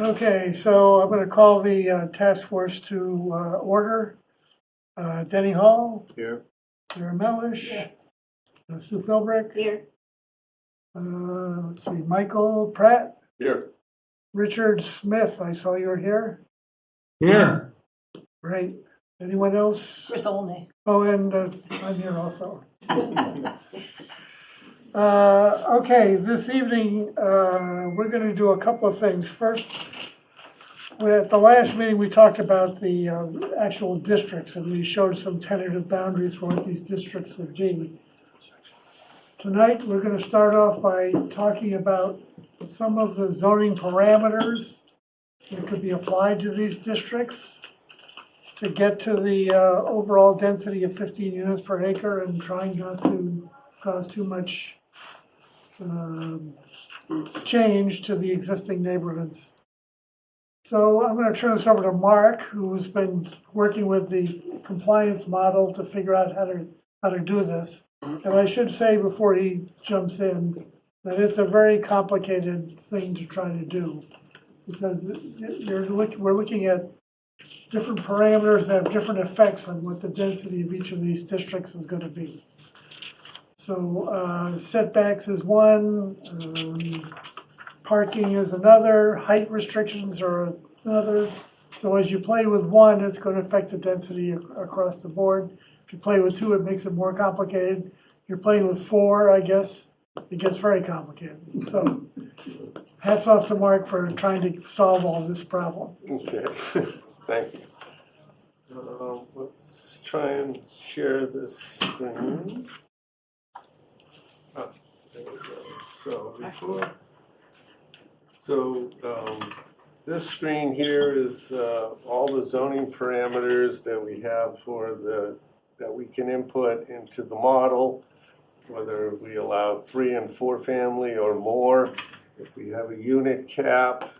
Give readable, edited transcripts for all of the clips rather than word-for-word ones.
Okay, so I'm going to call the task force to order. Denny Hall, Here. Sarah Melish, Here. Sue Philbrick, Here. let's see, Michael Pratt, Here. Richard Smith, I saw you were here. Here. Great. Anyone else? Chris Olney. Oh, and I'm here also. Okay, this evening, we're going to do a couple of things. First, at the last meeting, we talked about the actual districts, and we showed some tentative boundaries for what these districts would be. Tonight, we're going to start off by talking about some of the zoning parameters that could be applied to these districts to get to the overall density of 15 units per acre and trying not to cause too much change to the existing neighborhoods. So I'm going to turn this over to Mark, who's been working with the compliance model to figure out how to do this. And I should say before he jumps in that it's a very complicated thing to try to do, because we're looking at different parameters that have different effects on what the density of each of these districts is going to be. So setbacks is one, parking is another, height restrictions are another. So as you play with one, it's going to affect the density across the board. If you play with two, it makes it more complicated. If you're playing with four, I guess, it gets very complicated. So hats off to Mark for trying to solve all this problem. Okay. Thank you. Let's try and share this screen. There we go. This screen here is all the zoning parameters that we have that we can input into the model, whether we allow 3 and 4 family or more. If we have a unit cap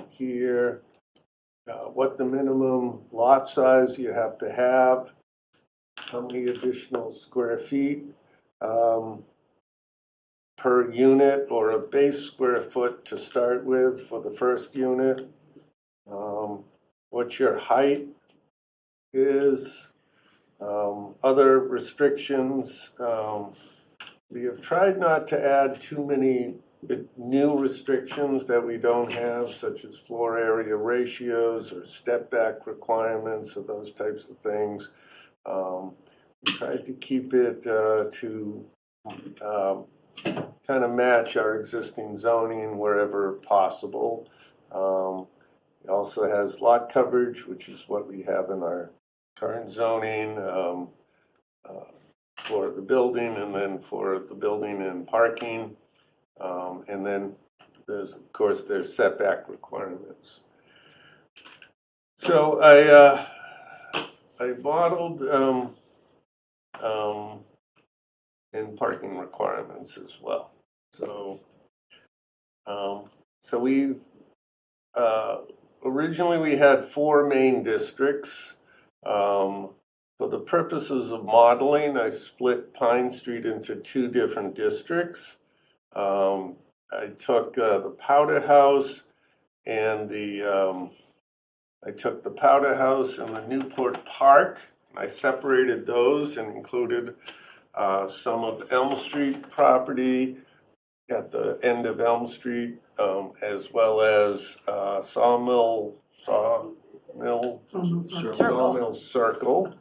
here, what the minimum lot size you have to have, how many additional square feet per unit or a base square foot to start with for the first unit, what your height is, other restrictions. We have tried not to add too many new restrictions that we don't have, such as floor area ratios or step back requirements or those types of things. We tried to keep it to kind of match our existing zoning wherever possible. It also has lot coverage, which is what we have in our current zoning for the building, and then for the building and parking. And then there's, of course, there's setback requirements. So I modeled in parking requirements as well. So we originally we had 4 main districts. For the purposes of modeling, I split Pine Street into 2 different districts. I took the Powder House and the Newport Park. I separated those and included some of Elm Street property at the end of Elm Street, as well as Sawmill Circle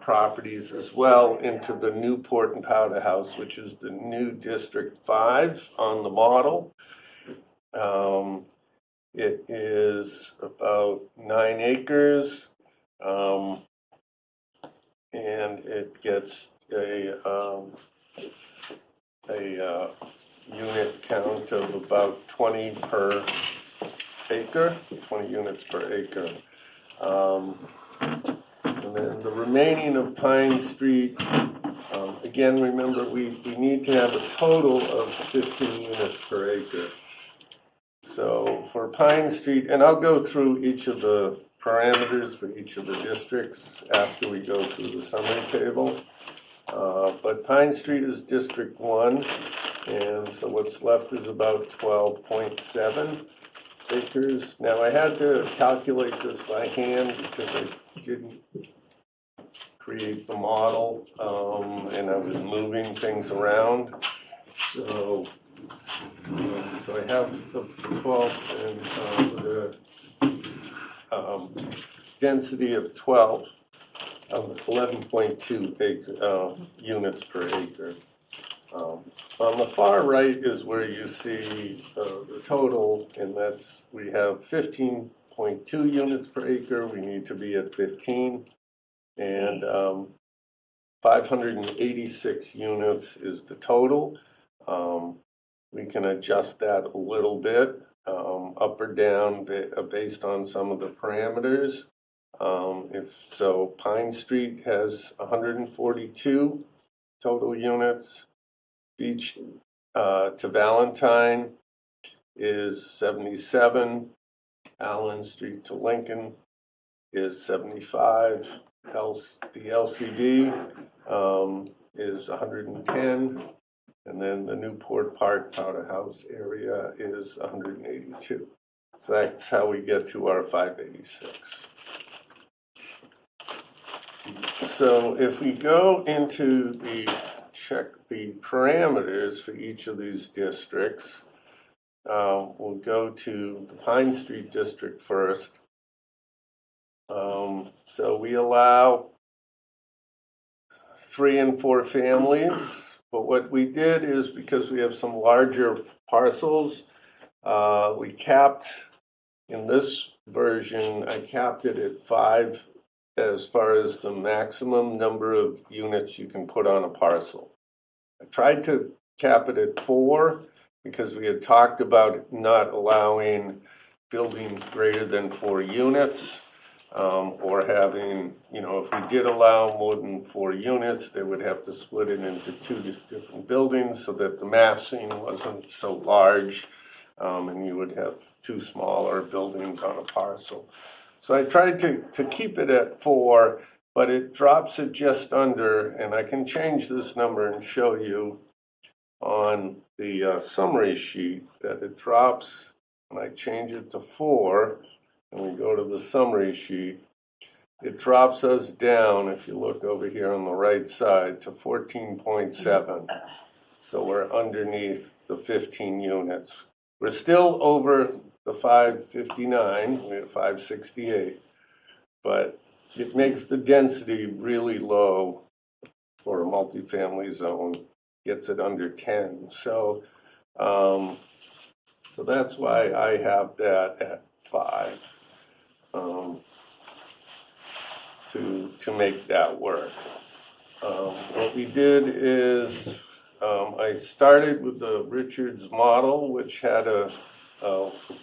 properties as well into the Newport and Powder House, which is the new District 5 on the model. It is about 9 acres, and it gets a unit count of about 20 per acre, 20 units per acre. And then the remaining of Pine Street, again, remember, we need to have a total of 15 units per acre. So for Pine Street, and I'll go through each of the parameters for each of the districts after we go through the summary table. But Pine Street is District 1, and so what's left is about 12.7. acres. Now, I had to calculate this by hand because I didn't create the model, and I was moving things around. So, so I have the 12 and the density of 12 of 11.2 acre units per acre. On the far right is where you see the total, and that's, we have 15.2 units per acre. We need to be at 15, and 586 units is the total. We can adjust that a little bit, up or down based on some of the parameters. If so, Pine Street has 142 total units. Beach to Valentine is 77. Allen Street to Lincoln is 75. The LCD is 110. And then the Newport Park Powder House area is 182. So that's how we get to our 586. So if we go into check the parameters for each of these districts, we'll go to the Pine Street district first. So we allow 3 and 4 families, but what we did is, because we have some larger parcels, we capped, in this version, I capped it at 5 as far as the maximum number of units you can put on a parcel. I tried to cap it at 4 because we had talked about not allowing buildings greater than 4 units, or having, if we did allow more than 4 units, they would have to split it into 2 different buildings so that the massing wasn't so large, and you would have 2 smaller buildings on a parcel. So I tried to keep it at 4, but it drops it just under, and I can change this number and show you on the summary sheet that it drops, and I change it to 4, and we go to the summary sheet, it drops us down, if you look over here on the right side, to 14.7. So we're underneath the 15 units. We're still over the 559, we have 568, but it makes the density really low for a multifamily zone, gets it under 10. So, so that's why I have that at 5, to make that work. What we did is, I started with the Richards model, which had a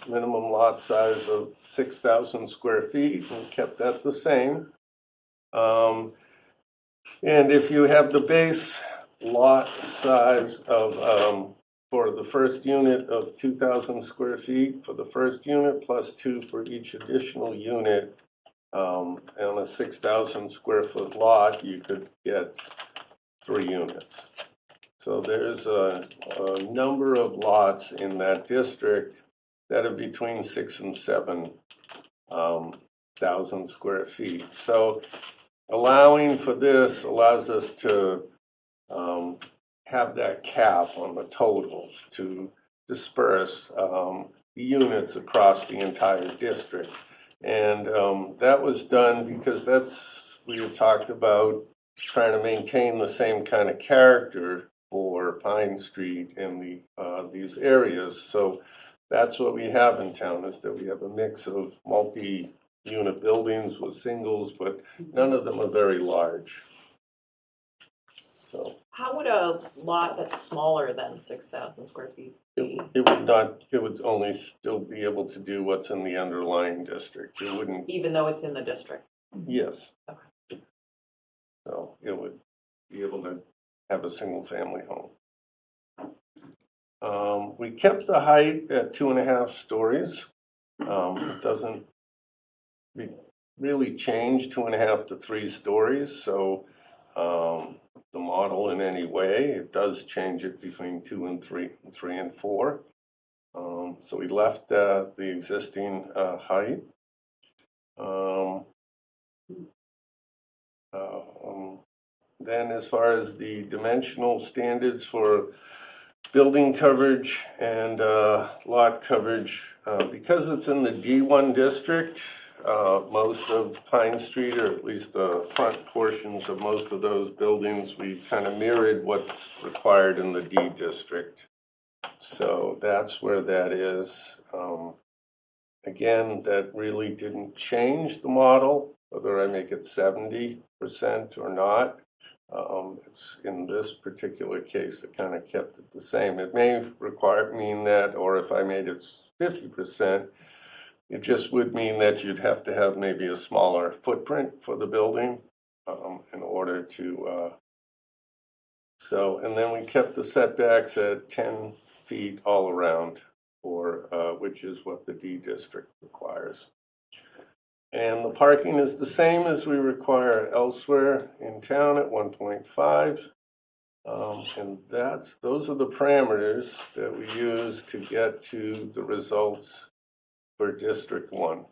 minimum lot size of 6,000 square feet, and kept that the same. And if you have the base lot size of, for the first unit of 2,000 square feet for the first unit, plus 2 for each additional unit, on a 6,000 square foot lot, you could get 3 units. So there's a number of lots in that district that are between 6 and 7 thousand square feet. So allowing for this allows us to have that cap on the totals to disperse the units across the entire district. And that was done because we had talked about trying to maintain the same kind of character for Pine Street and these areas. So that's what we have in town, is that we have a mix of multi-unit buildings with singles, but none of them are very large. So how would a lot that's smaller than 6,000 square feet be? it would only still be able to do what's in the underlying district. It wouldn't. Even though it's in the district? Yes. Okay. So it would be able to have a single family home. We kept the height at 2.5 stories. It doesn't really change 2.5 to 3 stories. So the model in any way, it does change it between 2 and 3 and 3 and 4. So we left the existing height. Then as far as the dimensional standards for building coverage and lot coverage, because it's in the D1 district, most of Pine Street, or at least the front portions of most of those buildings, we kind of mirrored what's required in the D district. So that's where that is. Again, that really didn't change the model, whether I make it 70% or not. It's in this particular case, it kind of kept it the same. It may mean that, or if I made it 50%, it just would mean that you'd have to have maybe a smaller footprint for the building in order to, and then we kept the setbacks at 10 feet all around, which is what the D district requires. And the parking is the same as we require elsewhere in town at 1.5. And those are the parameters that we use to get to the results for District 1.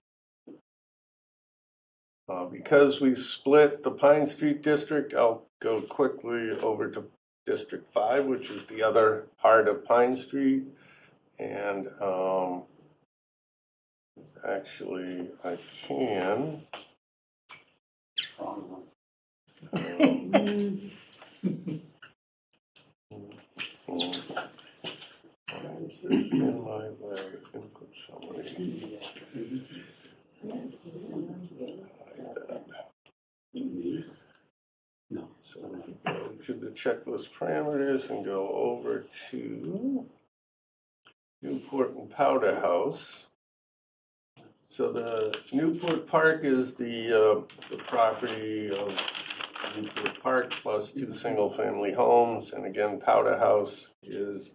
Because we split the Pine Street district, I'll go quickly over to District 5, which is the other part of Pine Street. And actually, I can. Why is this in my way? Input summary. So if we go to the checklist parameters and go over to Newport and Powder House. So the Newport Park is the property of Newport Park plus 2 single-family homes, and again, Powder House is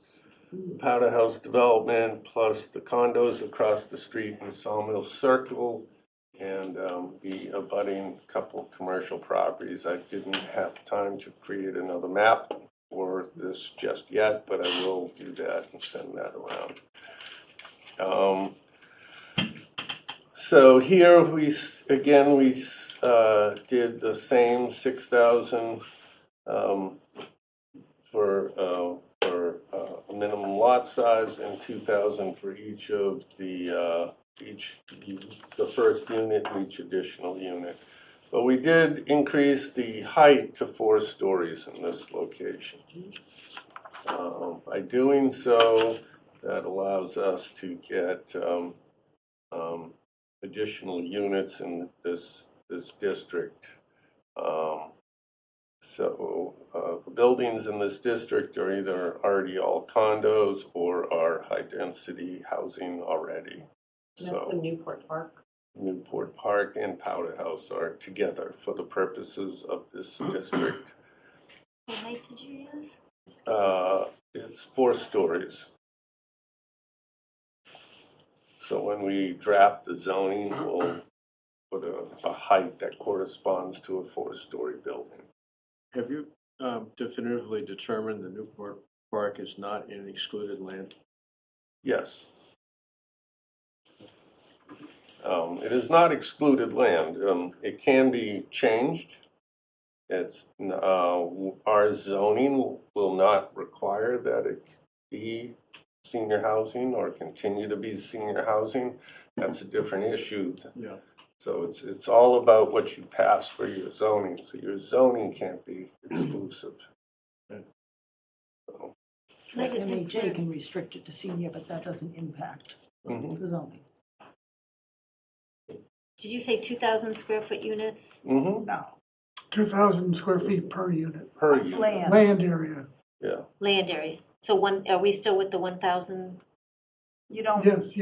the Powder House development plus the condos across the street in Sawmill Circle, and the abutting couple commercial properties. I didn't have time to create another map for this just yet, but I will do that and send that around. So here we did the same 6,000 for a minimum lot size and 2,000 for each of the first unit and each additional unit. But we did increase the height to 4 stories in this location. By doing so, that allows us to get additional units in this district. The buildings in this district are either already all condos or are high-density housing already. That's the Newport Park. Newport Park and Powder House are together for the purposes of this district. What height did you use? It's 4 stories. So when we draft the zoning, we'll put a height that corresponds to a 4-story building. Have you definitively determined the Newport Park is not in excluded land? Yes. It is not excluded land. It can be changed. It's our zoning will not require that it be senior housing or continue to be senior housing. That's a different issue. Yeah. So it's all about what you pass for your zoning. So your zoning can't be exclusive. So, MBTA can restrict it to senior, but that doesn't impact the zoning. Did you say 2,000 square foot units? No. 2,000 square feet per unit, Per unit. Land. land area. Yeah. Land area. So are we still with the 1,000? You don't, Yes,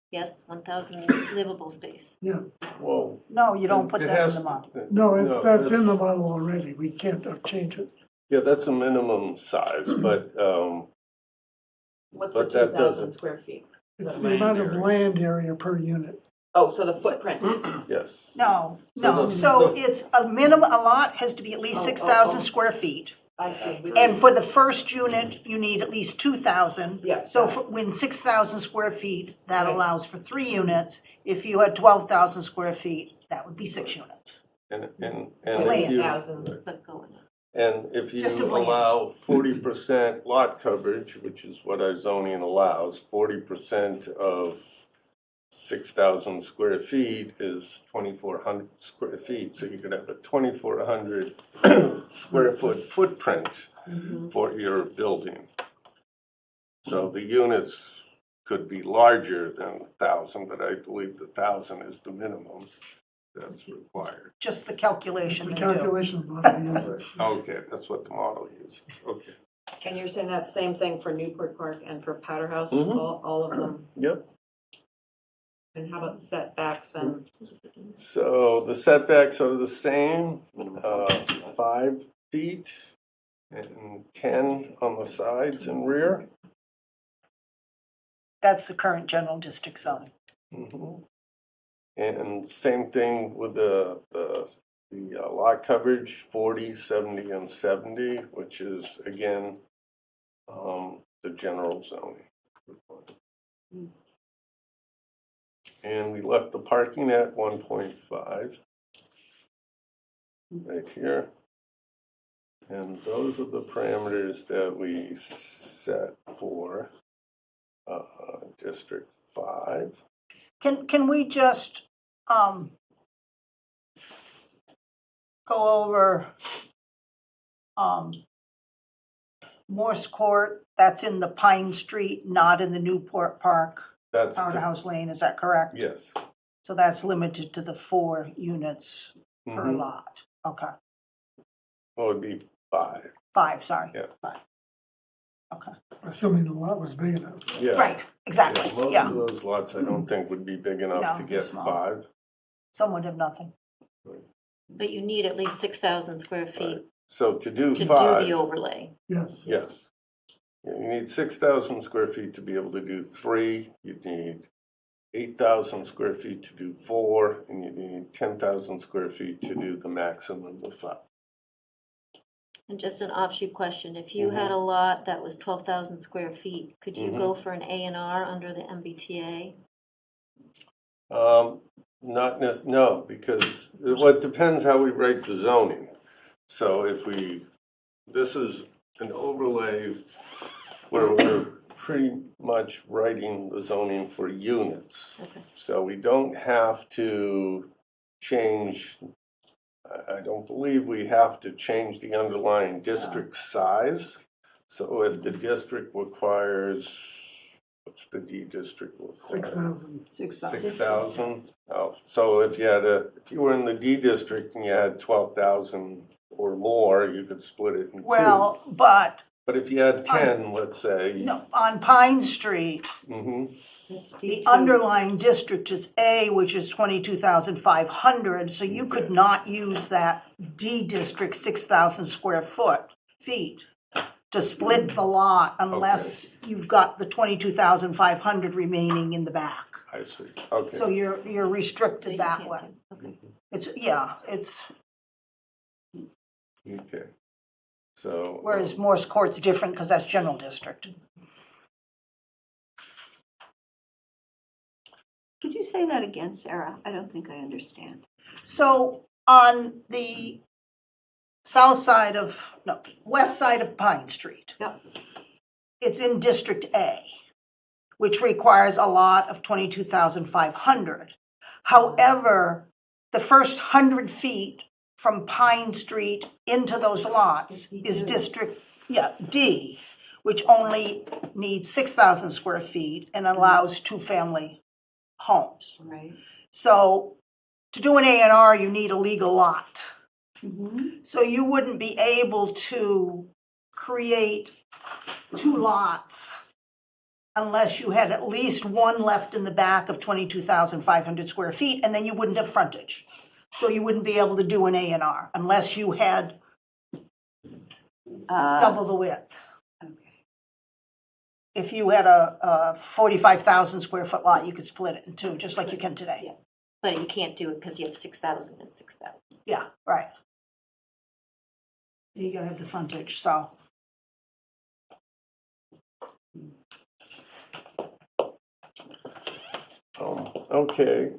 Yes, 1,000 livable space. yeah. Well, no, you don't put it that has- in the model. No, that's in the model already. We can't change it. Yeah, that's a minimum size, but What's But the that 2,000 doesn't- square feet? It's Is the that amount of area. land area per unit. Oh, so the footprint. yes. No, So no, the- so the- it's a minimum, a lot has to be at least Oh, 6,000 oh. square feet. I see. And for the first unit, you need at least 2,000. Yeah. So when 6,000 square feet, that Right. allows for 3 units. If you had 12,000 square feet, that would be 6 units. And Land. if you, 1,000. But going up. and if you Just of land. allow 40% lot coverage, which is what our zoning allows, 40% of 6,000 square feet is 2,400 square feet. So you could have a 2,400 square foot footprint for your building. So the units could be larger than 1,000, but I believe the 1,000 is the minimum that's required. Just the It's calculation the they do. calculation model uses. Okay, that's what the model uses. Okay. And you're saying that same thing for Newport Park and for Powder House, Mhm. all of them? Yep. And how about setbacks and, So the setbacks are the same, 5 feet and 10 on the sides and rear. That's the current general district zone. Mhm. And same thing with the lot coverage, 40, 70, and 70, which is again, the general zoning. And we left the parking at 1.5 right here. And those are the parameters that we set for District 5. Can we just go over Morse Court? That's in the Pine Street, not in the Newport Park, That's, Powder House Lane, is that correct? yes. So that's limited to the 4 units per Mhm. lot. Okay, Well, it'd be 5. 5, sorry. Yeah. 5. Okay, Assuming the lot was big enough. Yeah. right, exactly, Most yeah. of those lots I don't think would be big enough No, to they're get small. 5. Some would have nothing. But you need at least 6,000 square feet So to do to do 5, the overlay. Yes. yes. Yeah, you need 6,000 square feet to be able to do 3. You'd need 8,000 square feet to do 4, and you need 10,000 square feet to do the maximum of 5. And just an offshoot question, if you had a lot that was 12,000 square feet, could you Mhm. go for an A&R under the MBTA? No, because it depends how we write the zoning. So this is an overlay where we're pretty much writing the zoning for units. Okay. So we don't have to change, I don't believe we have to change the underlying district size. So if the district requires, what's the D district require? 6,000. 6,000. Oh, so if you were in the D district and you had 12,000 or more, you could split it in 2. Well, but, But if you had 10, let's say. no, on Pine Street, Mhm. the underlying district is A, which is 22,500, so you could Okay. not use that D district 6,000 square feet to split the lot unless you've got the 22,500 remaining in the back. I see, okay. So you're So restricted you that can't way. do- Okay. It's, Okay. So. whereas Morse Court's different because that's general district. Could you say that again, Sarah? I don't think I understand. So on the west side of Pine Street. Yep. It's in District A, which requires a lot of 22,500. However, the first 100 feet from Pine Street into those lots is District, D, which only needs 6,000 square feet and allows 2-family homes. Right. So to do an A&R, you need a legal lot. Mm-hmm. So you wouldn't be able to create 2 lots unless you had at least one left in the back of 22,500 square feet, and then you wouldn't have frontage. So you wouldn't be able to do an A&R unless you had double the width. Okay. If you had a 45,000 square foot lot, you could split it in 2, just like you can today. But you can't do it because you have 6,000 and 6,000. Yeah, right. You gotta have the frontage, so. Okay,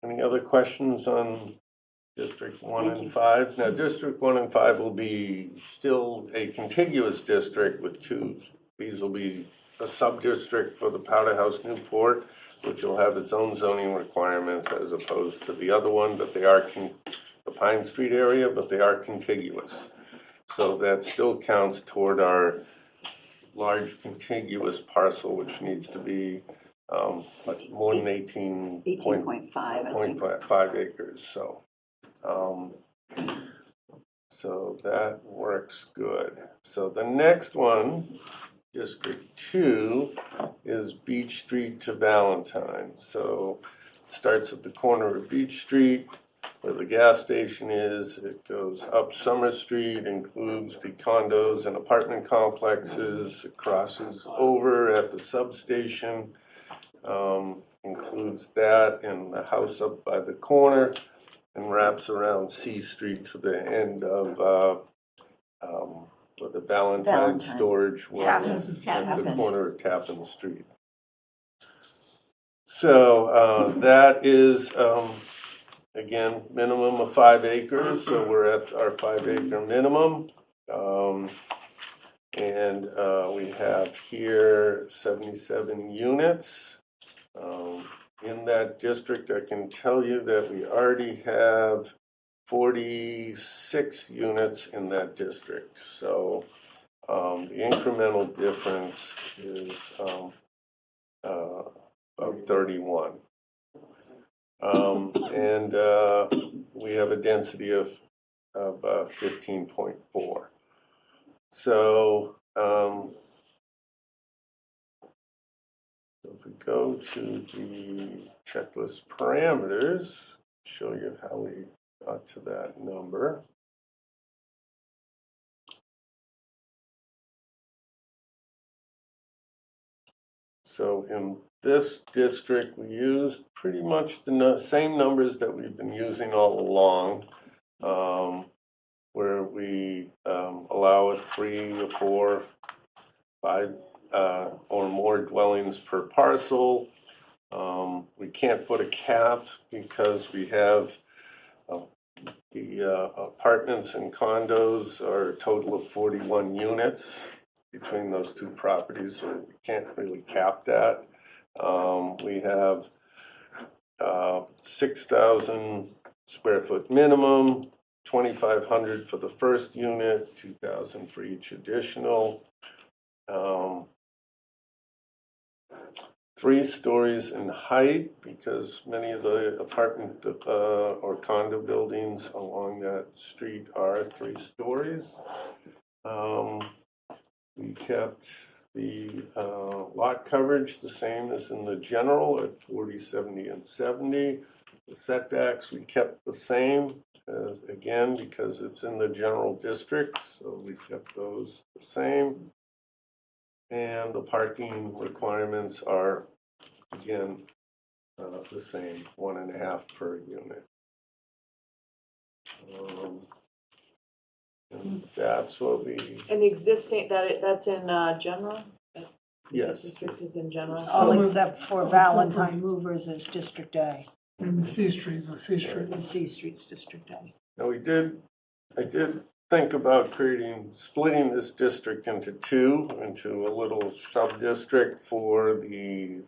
any other questions on District 1 and 5? Now, District 1 and 5 will be still a contiguous district with two. These will be a sub-district for the Powder House Newport, which will have its own zoning requirements as opposed to the other one, but they are the Pine Street area, but they are contiguous. So that still counts toward our large contiguous parcel, which needs to be more than 18.5, I think. 18.5 acres, so. So that works good. So the next one, District 2, is Beach Street to Valentine. So it starts at the corner of Beach Street, where the gas station is. It goes up Summer Street, includes the condos and apartment complexes. It crosses over at the substation, includes that and the house up by the corner, and wraps around C Street to the end of where the Valentine storage was at the corner of Tappan Street. So that is, again, minimum of 5 acres, so we're at our 5-acre minimum. And we have here 77 units. In that district, I can tell you that we already have 46 units in that district. So the incremental difference is about 31. And we have a density of 15.4. So if we go to the checklist parameters, show you how we got to that number. So in this district, we used pretty much the same numbers that we've been using all along, where we allow 3 or 4, 5 or more dwellings per parcel. We can't put a cap because we have the apartments and condos are a total of 41 units between those two properties, so we can't really cap that. We have 6,000 square foot minimum, 2,500 for the first unit, 2,000 for each additional. 3 stories in height, because many of the apartment or condo buildings along that street are 3 stories. We kept the lot coverage the same as in the general at 40, 70, and 70. The setbacks we kept the same, as, again, because it's in the general district, so we kept those the same. And the parking requirements are, again, the same, 1.5 per unit. And that's what we, And the existing, that's in general? yes. District is in general? All except for Valentine Movers is District A. And C Street, the C Street. And C Street's District A. Now I did think about splitting this district into 2, into a little sub-district for the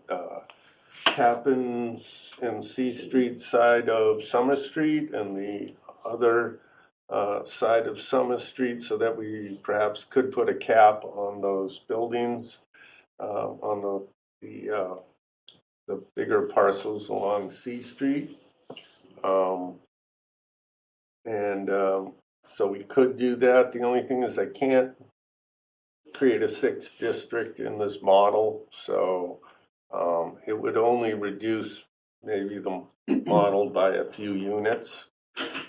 Tappan and C Street side of Summer Street and the other side of Summer Street, so that we perhaps could put a cap on those buildings on the bigger parcels along C Street. So we could do that. The only thing is I can't create a 6th district in this model, so it would only reduce maybe the model by a few units,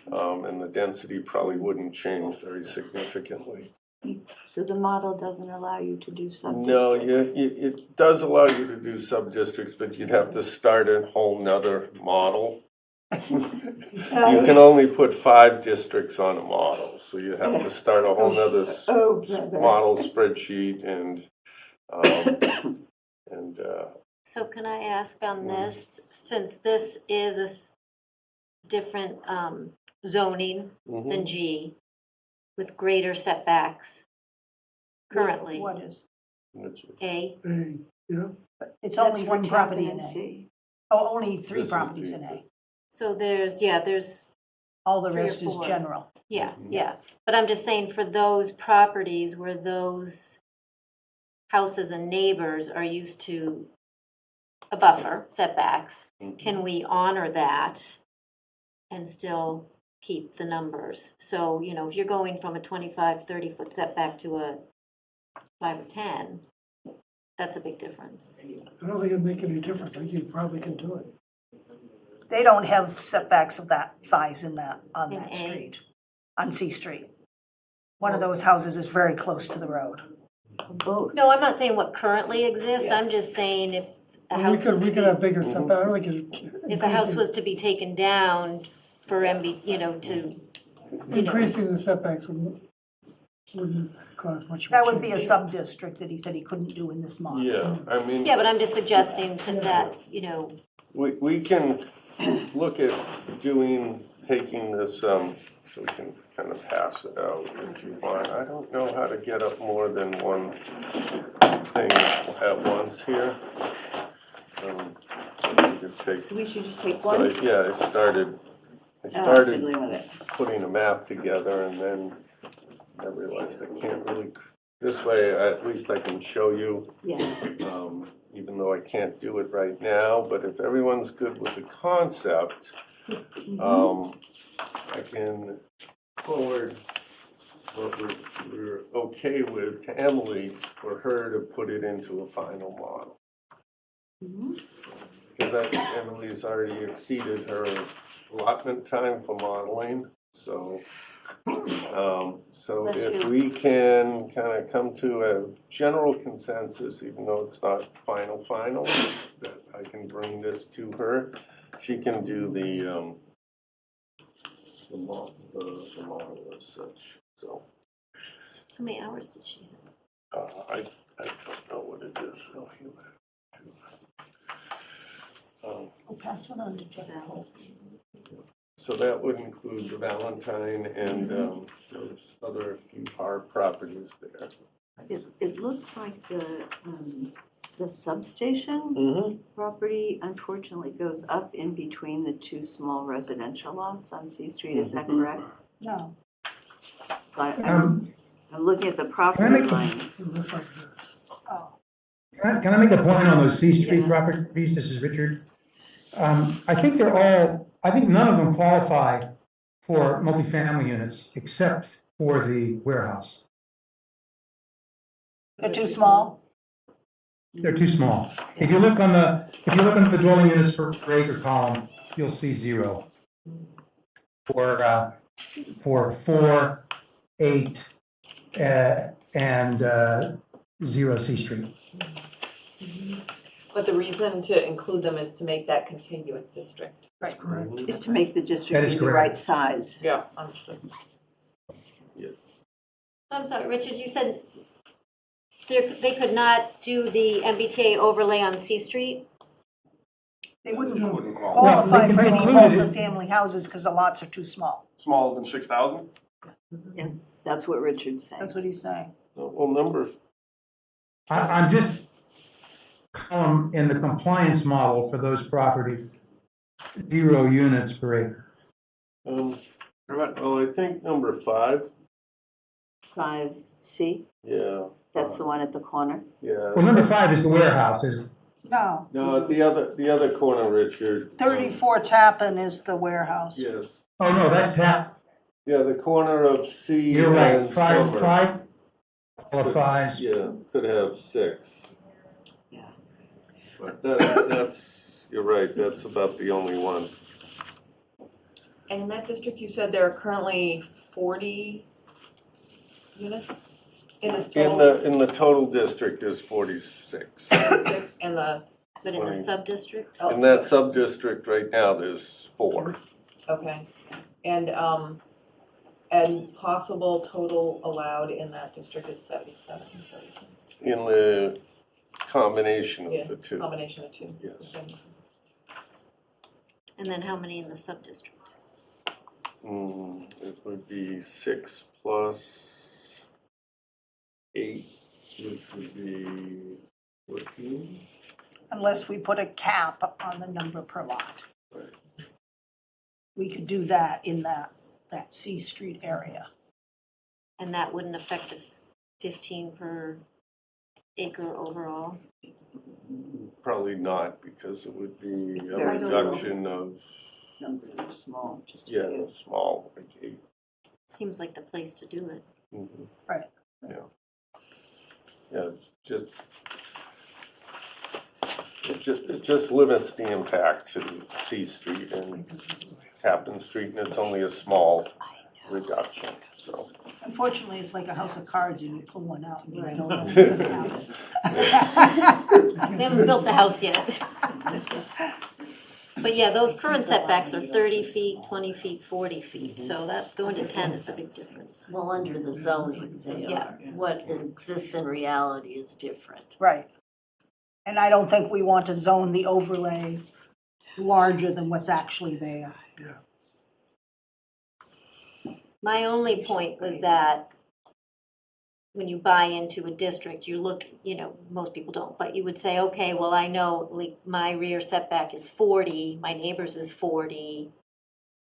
and the density probably wouldn't change very significantly. So the model doesn't allow you to do sub-districts? No, it does allow you to do sub-districts, but you'd have to start a whole nother model. You can only put 5 districts on a model, so you have to start a whole nother model spreadsheet and So can I ask on this, since this is a different zoning than G with greater setbacks currently, What is? A, Hey, yeah, It's only That's one for property Tappan in and A. C. Oh, only 3 This is properties the- in A. so there's, All the 3 or rest is 4. general. yeah. But I'm just saying for those properties where those houses and neighbors are used to a buffer, setbacks, can we honor that and still keep the numbers? So, you know, if you're going from a 25, 30-foot setback to a 5 or 10, that's a big difference. I don't think it'd make any difference, I think you probably can do it. They don't have setbacks of that size on In that A? street, on C Street. One of those houses is very close to the road. Both. No, I'm not saying what currently exists, I'm just saying if a Well, house was we to could be, have bigger setback, I don't think it. if a house was to be taken down for MB, you know, to, Increasing the setbacks wouldn't cause much of a That would be a change. sub-district that he said he couldn't do in this model. Yeah, I mean, yeah, but I'm just suggesting to that, you know, we can look at taking this, so we can kind of hash it out if you want. I don't know how to get up more than one thing at once here. You could take, So we should just take so one? I started Fiddling with it. putting a map together and then I realized I can't really, this way at least I can show you, Yeah. even though I can't do it right now, but if everyone's good with the concept, I can forward what we're okay with to Emily for her to put it into a final model. Because I think Emily's already exceeded her allotment time for modeling, so Bless if you. we can kind of come to a general consensus, even though it's not final, that I can bring this to her, she can do the model as such, so. how many hours did she have? I don't know what it is, so I'll pass one on to Jeff. so that would include the Valentine and those other few properties there. It looks like the substation Mm-hmm. property unfortunately goes up in between the 2 small residential lots on C Street, is that correct? No. I'm looking at the Can I property make a- line. It looks like this. Oh, Can I make a point on those C Street Yes. properties? This is Richard. I think none of them qualify for multifamily units except for the warehouse. they're too small? They're too small. If you look on the dwelling units per acre column, you'll see 0 for 4, 8, and 0 C Street. But the reason to include them is to make that contiguous district. That's correct. Is to make the That district is be the correct. right size. Yeah, understood. I'm sorry, Richard, you said they could not do the MBTA overlay on C Street? They wouldn't Wouldn't qualify can for be any included. multifamily houses because the lots are too small. Smaller than 6,000? Yes, that's what Richard's saying. That's what he's saying. Well, I'm just column in the compliance model for those properties, 0 units per acre. well, I think number 5, 5C, yeah. that's the one at the corner. Yeah. Well, number 5 is the warehouse, is No, No, the other corner, Richard. 34 Tappan is the warehouse. Yes. Oh, no, that's that. Yeah, the corner of C You're right. and 5 Summer. qualifies. Yeah, could have 6. Yeah. But that's, you're right, that's about the only one. And in that district, you said there are currently 40 units? In this total? In the total district is 46. 46, and the But in the 20. sub-district? Oh. In that sub-district right now, there's 4. Okay, and possible total allowed in that district is 77. In the combination Yeah, of the two. combination of two. Yes. Okay. And then how many in the sub-district? It would be 6 plus 8, which would be 14. Unless we put a cap on the number per lot. Right. We could do that in that C Street area. And that wouldn't affect the 15 per acre overall? Probably not, because it would be It's a very reduction of, Numbers are small, just a yeah, few. small, like 8. Seems like the place to do it. Mhm. Right. Yeah. Yeah, it just limits the impact to C Street and Captain Street, and it's only a small reduction, so. Unfortunately, it's like a house of cards and you pull one out and you Right. don't know what's gonna happen. We haven't built the house yet. But yeah, those current setbacks are 30 feet, 20 feet, 40 feet, so that going to 10 is a big difference. Well, under the zoning, they Yeah. are. What exists in reality is different. Right. And I don't think we want to zone the overlay larger than what's actually there. My only point was that when you buy into a district, you look, most people don't, but you would say, okay, well, I know like my rear setback is 40, my neighbor's is 40.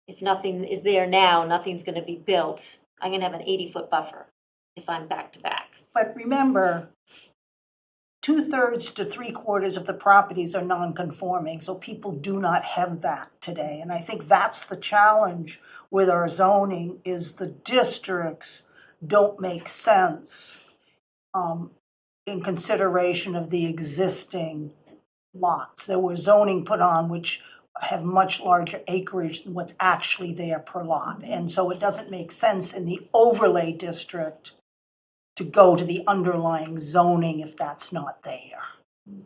If nothing is there now, nothing's gonna be built. I'm gonna have an 80-foot buffer if I'm back to back. But remember, 2/3 to 3/4 of the properties are non-conforming, so people do not have that today. And I think that's the challenge with our zoning, is the districts don't make sense in consideration of the existing lots. There was zoning put on which have much larger acreage than what's actually there per lot. And so it doesn't make sense in the overlay district to go to the underlying zoning if that's not there.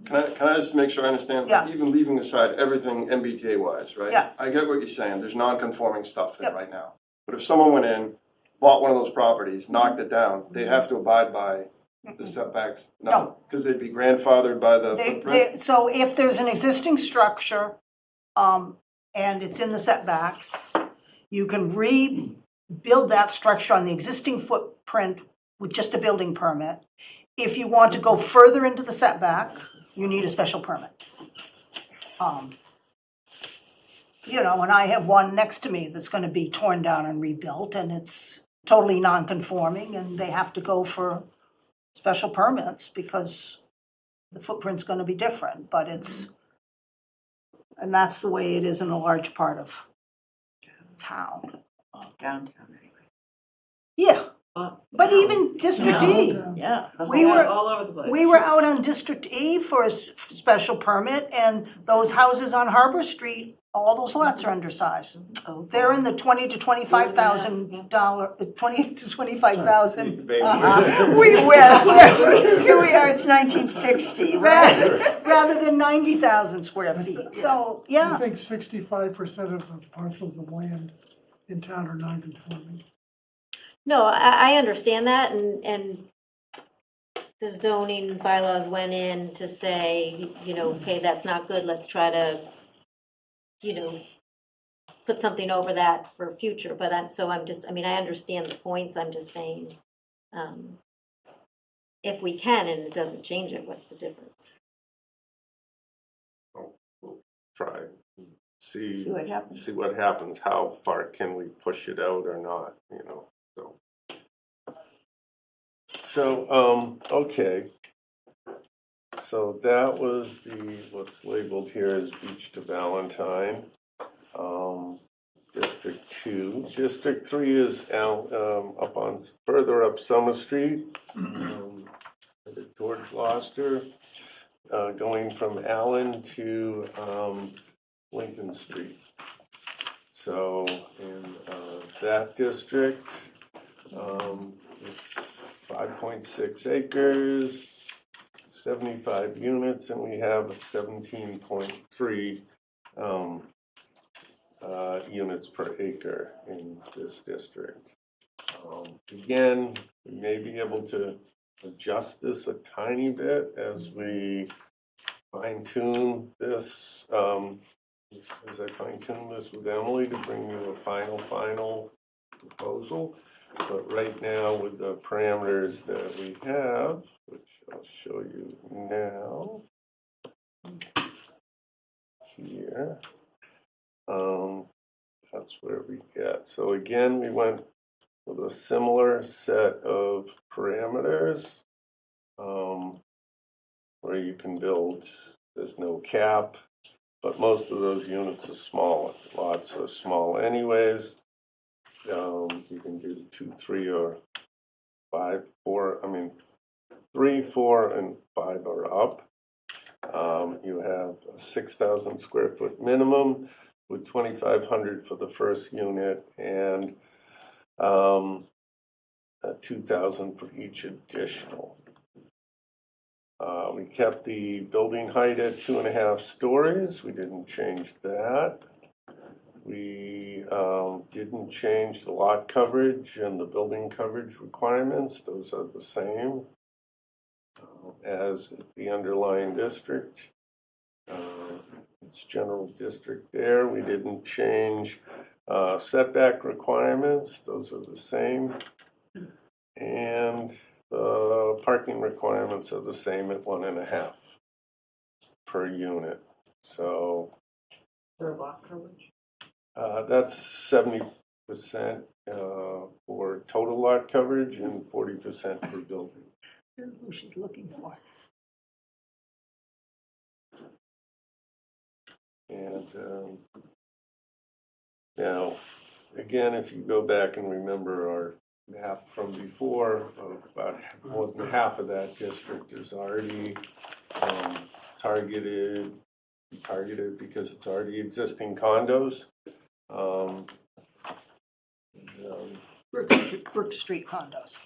Can I just make sure I understand? Yeah. Even leaving aside everything MBTA wise, right? Yeah. I get what you're saying. There's non-conforming stuff there Yep. right now. But if someone went in, bought one of those properties, knocked it down, they'd have to abide by the setbacks? No. Because they'd be grandfathered by the footprint? So if there's an existing structure, and it's in the setbacks, you can rebuild that structure on the existing footprint with just a building permit. If you want to go further into the setback, you need a special permit. And I have one next to me that's gonna be torn down and rebuilt, and it's totally non-conforming, and they have to go for special permits because the footprint's gonna be different, but and that's the way it is in a large part of town. Downtown anyway. Yeah, but even District E, Yeah. we were, all over the place. we were out on District E for a special permit, and those houses on Harbor Street, all those lots are undersized. Oh, They're in the $20,000 to $25,000, 20 to 25,000. Baby. We wish. Here we are, it's 1960, right? Rather than 90,000 square feet, so, I yeah. think 65% of the parcels of land in town are non-conforming. No, I understand that, and the zoning bylaws went in to say, okay, that's not good, let's try to, put something over that for future, but I understand the points, I'm just saying, if we can and it doesn't change it, what's the difference? Try, see See what happens. see what happens, how far can we push it out or not, so. So, okay. So that was what's labeled here as Beach to Valentine. District 2. District 3 is further up Summer Street, George Gloucester, going from Allen to Lincoln Street. So in that district, it's 5.6 acres, 75 units, and we have 17.3 units per acre in this district. Again, we may be able to adjust this a tiny bit as we fine tune this, as I fine tune this with Emily to bring you a final proposal. But right now, with the parameters that we have, which I'll show you now, here, that's where we get. So again, we went with a similar set of parameters, where you can build, there's no cap, but most of those units are small. Lots are small anyways. You can do 2, 3, or 5, 4, 3, 4, and 5 are up. You have a 6,000 square foot minimum with 2,500 for the first unit and 2,000 for each additional. We kept the building height at 2.5 stories. We didn't change that. We didn't change the lot coverage and the building coverage requirements. Those are the same as the underlying district. It's general district there. We didn't change setback requirements. Those are the same. And the parking requirements are the same at 1.5 per unit. So For lot coverage? that's 70% for total lot coverage and 40% for building. Who she's looking for. And now, again, if you go back and remember our map from before, about more than half of that district is already targeted because it's already existing condos. Brook Street condos.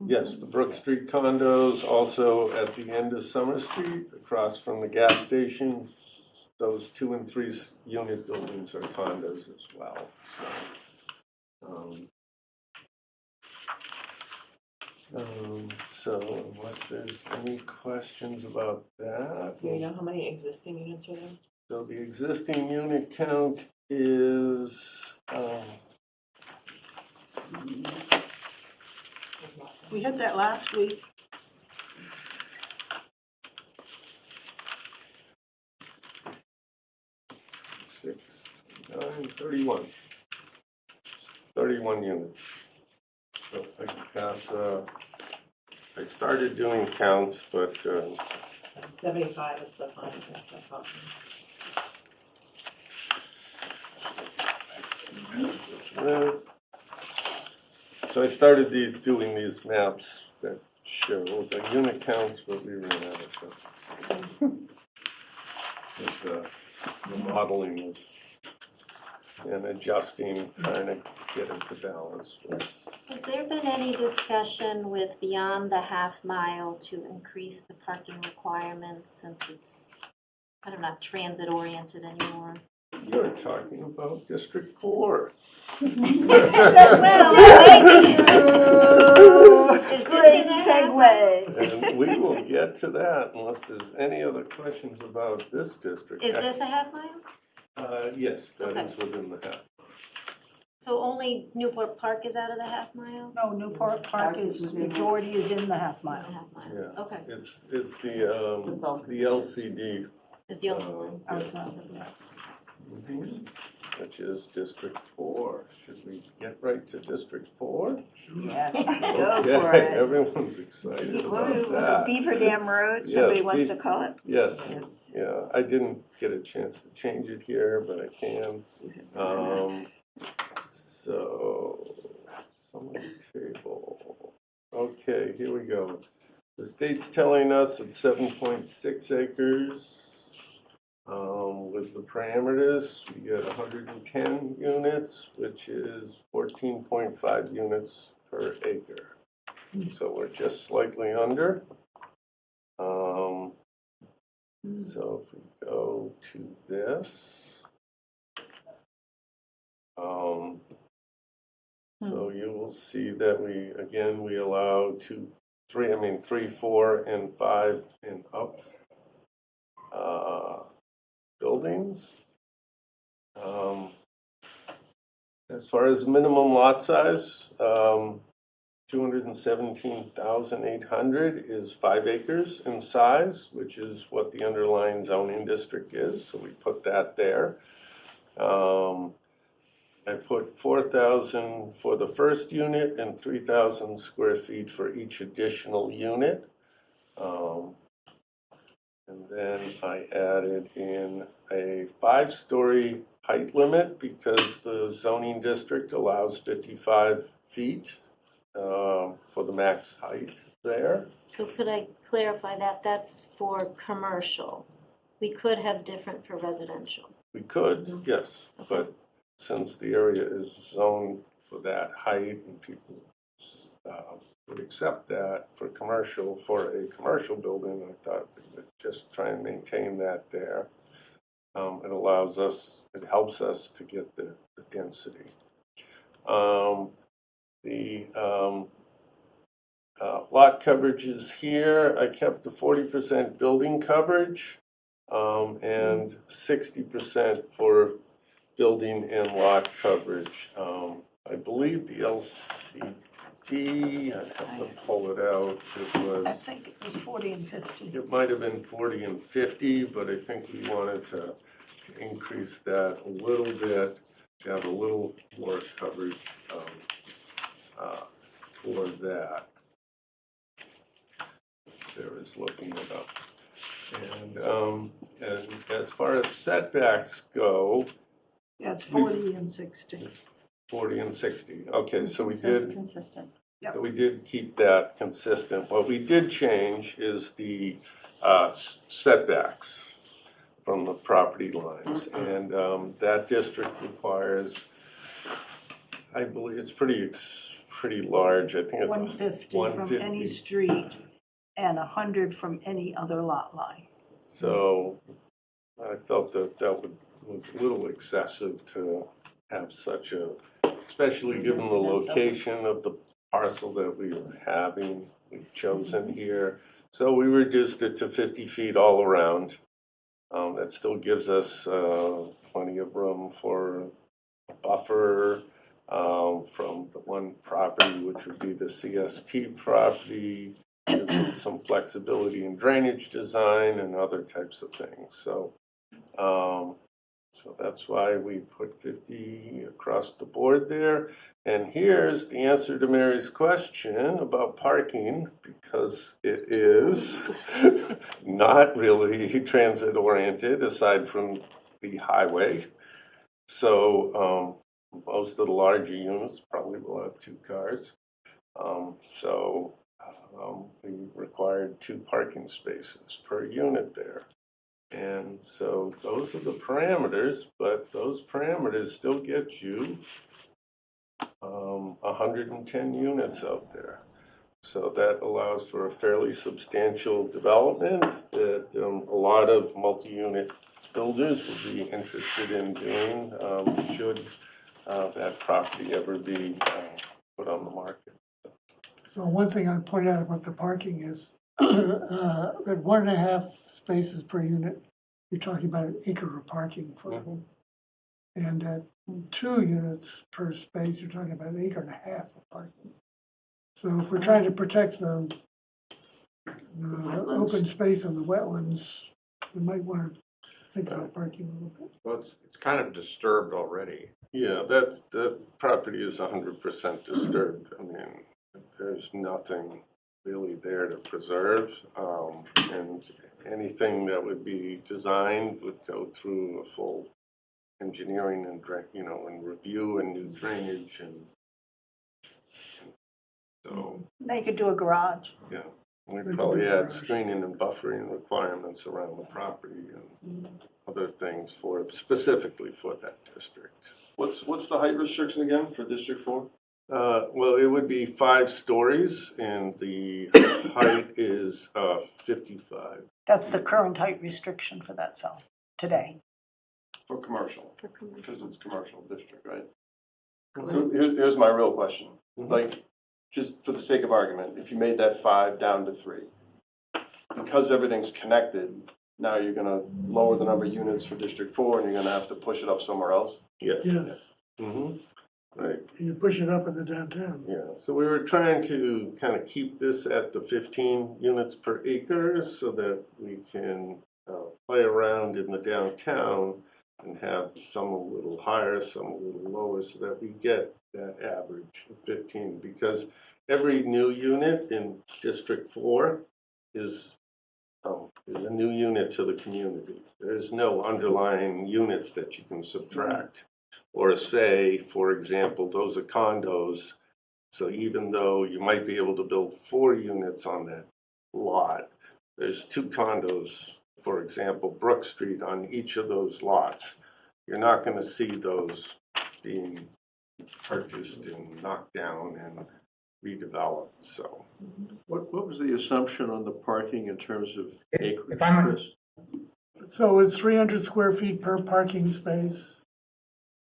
Yes, the Brook Street condos, also at the end of Summer Street, across from the gas station. Those 2 and 3 unit buildings are condos as well. So unless there's any questions about that. Do you know how many existing units are there? So the existing unit count is, We had that last week. 6, 9, 31. 31 units. So I guess, I started doing counts, but 75 is the final stuff. so I started doing these maps that show the unit counts, but we ran out of them. The modeling was and adjusting, trying to get it to balance. Has there been any discussion with beyond the half mile to increase the parking requirements since it's kind of not transit oriented anymore? You're talking about District 4. Great segue. And we will get to that unless there's any other questions about this district. Is this a half mile? Yes, that Okay. is within the half. So only Newport Park is out of the half mile? No, Newport Park is, majority is in the half The mile. half mile, Yeah. okay, It's the LCD, is the only one. Oh, it's not. which is District 4. Should we get right to District 4? Yeah, go for Okay, it. everyone's excited about that. Beaver Dam Road, Yes, somebody wants to call it? Yes, Yes. yeah, I didn't get a chance to change it here, but I can. So, summary table. Okay, here we go. The state's telling us it's 7.6 acres. With the parameters, we get 110 units, which is 14.5 units per acre. So we're just slightly under. So if we go to this, so you will see that we allow 3, 4, and 5 and up buildings. As far as minimum lot size, 217,800 is 5 acres in size, which is what the underlying zoning district is, so we put that there. I put 4,000 for the first unit and 3,000 square feet for each additional unit. And then I added in a 5-story height limit because the zoning district allows 55 feet for the max height there. So could I clarify that? That's for commercial. We could have different for residential. We could, yes, but since the area is zoned for that height and people would accept that for a commercial building, I thought we would just try and maintain that there. It helps us to get the density. Lot coverage is here. I kept the 40% building coverage and 60% for building and lot coverage. I believe the LCD, I'd have to pull it out. I think it was 40 and 50. It might have been 40 and 50, but I think we wanted to increase that a little bit, to have a little more coverage for that. Sarah's looking it up. And as far as setbacks go, Yeah, it's 40 and 60. 40 and 60. Okay, so It's consistent. So we did keep that consistent. What we did change is the setbacks from the property lines. And that district requires, I believe, it's pretty large. I think it's 150 from any street and 100 from any other lot line. So I felt that was a little excessive to have such a, especially given the location of the parcel that we've chosen here. So we reduced it to 50 feet all around. That still gives us plenty of room for a buffer from the one property, which would be the CST property, some flexibility in drainage design and other types of things. So that's why we put 50 across the board there. And here's the answer to Mary's question about parking, because it is not really transit oriented aside from the highway. So most of the larger units probably will have 2 cars. We required 2 parking spaces per unit there. And so those are the parameters, but those parameters still get you 110 units out there. So that allows for a fairly substantial development that a lot of multi-unit builders would be interested in doing should that property ever be put on the market. So one thing I'd point out about the parking is at 1.5 spaces per unit, you're talking about an acre of parking for and at 2 units per space, you're talking about 1.5 acres of parking. So if we're trying to protect the open space and the wetlands, we might want to think about parking a little bit. Well, it's kind of disturbed already. Yeah, that property is 100% disturbed. I mean, there's nothing really there to preserve, and anything that would be designed would go through a full engineering and and review and new drainage, and so Now you could do a garage. yeah, we'd probably add screening and buffering requirements around the property and other things specifically for that district. What's the height restriction again for District 4? Well, it would be 5 stories, and the height is 55. That's the current height restriction for that zone today. For commercial, For commercial. because it's commercial district, right? So here's my real question, like, just for the sake of argument, if you made that 5 down to 3, because everything's connected, now you're gonna lower the number of units for District 4 and you're gonna have to push it up somewhere else? Yes. Yes, Right. you push it up in the downtown. Yeah, so we were trying to kind of keep this at the 15 units per acre so that we can play around in the downtown and have some a little higher, some a little lower, so that we get that average of 15. Because every new unit in District 4 is a new unit to the community. There's no underlying units that you can subtract. Or say, for example, those are condos, so even though you might be able to build 4 units on that lot, there's 2 condos, for example, Brook Street on each of those lots. You're not going to see those being purchased and knocked down and redeveloped, so. What was the assumption on the parking in terms of acreage, If I'm- Chris? So it's 300 square feet per parking space.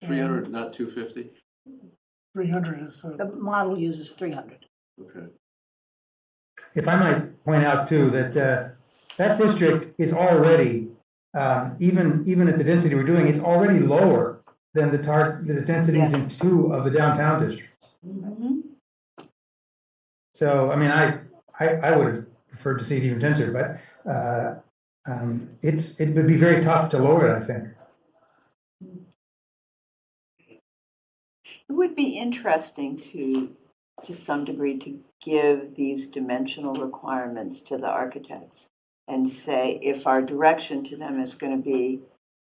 300, not 250? 300 is The model uses 300. Okay. If I might point out too, that that district is already, even at the density we're doing, it's already lower than the densities in 2 of the downtown districts. So, I mean, I would have preferred to see it even denser, but it would be very tough to lower it, I think. It would be interesting to some degree, to give these dimensional requirements to the architects and say, if our direction to them is going to be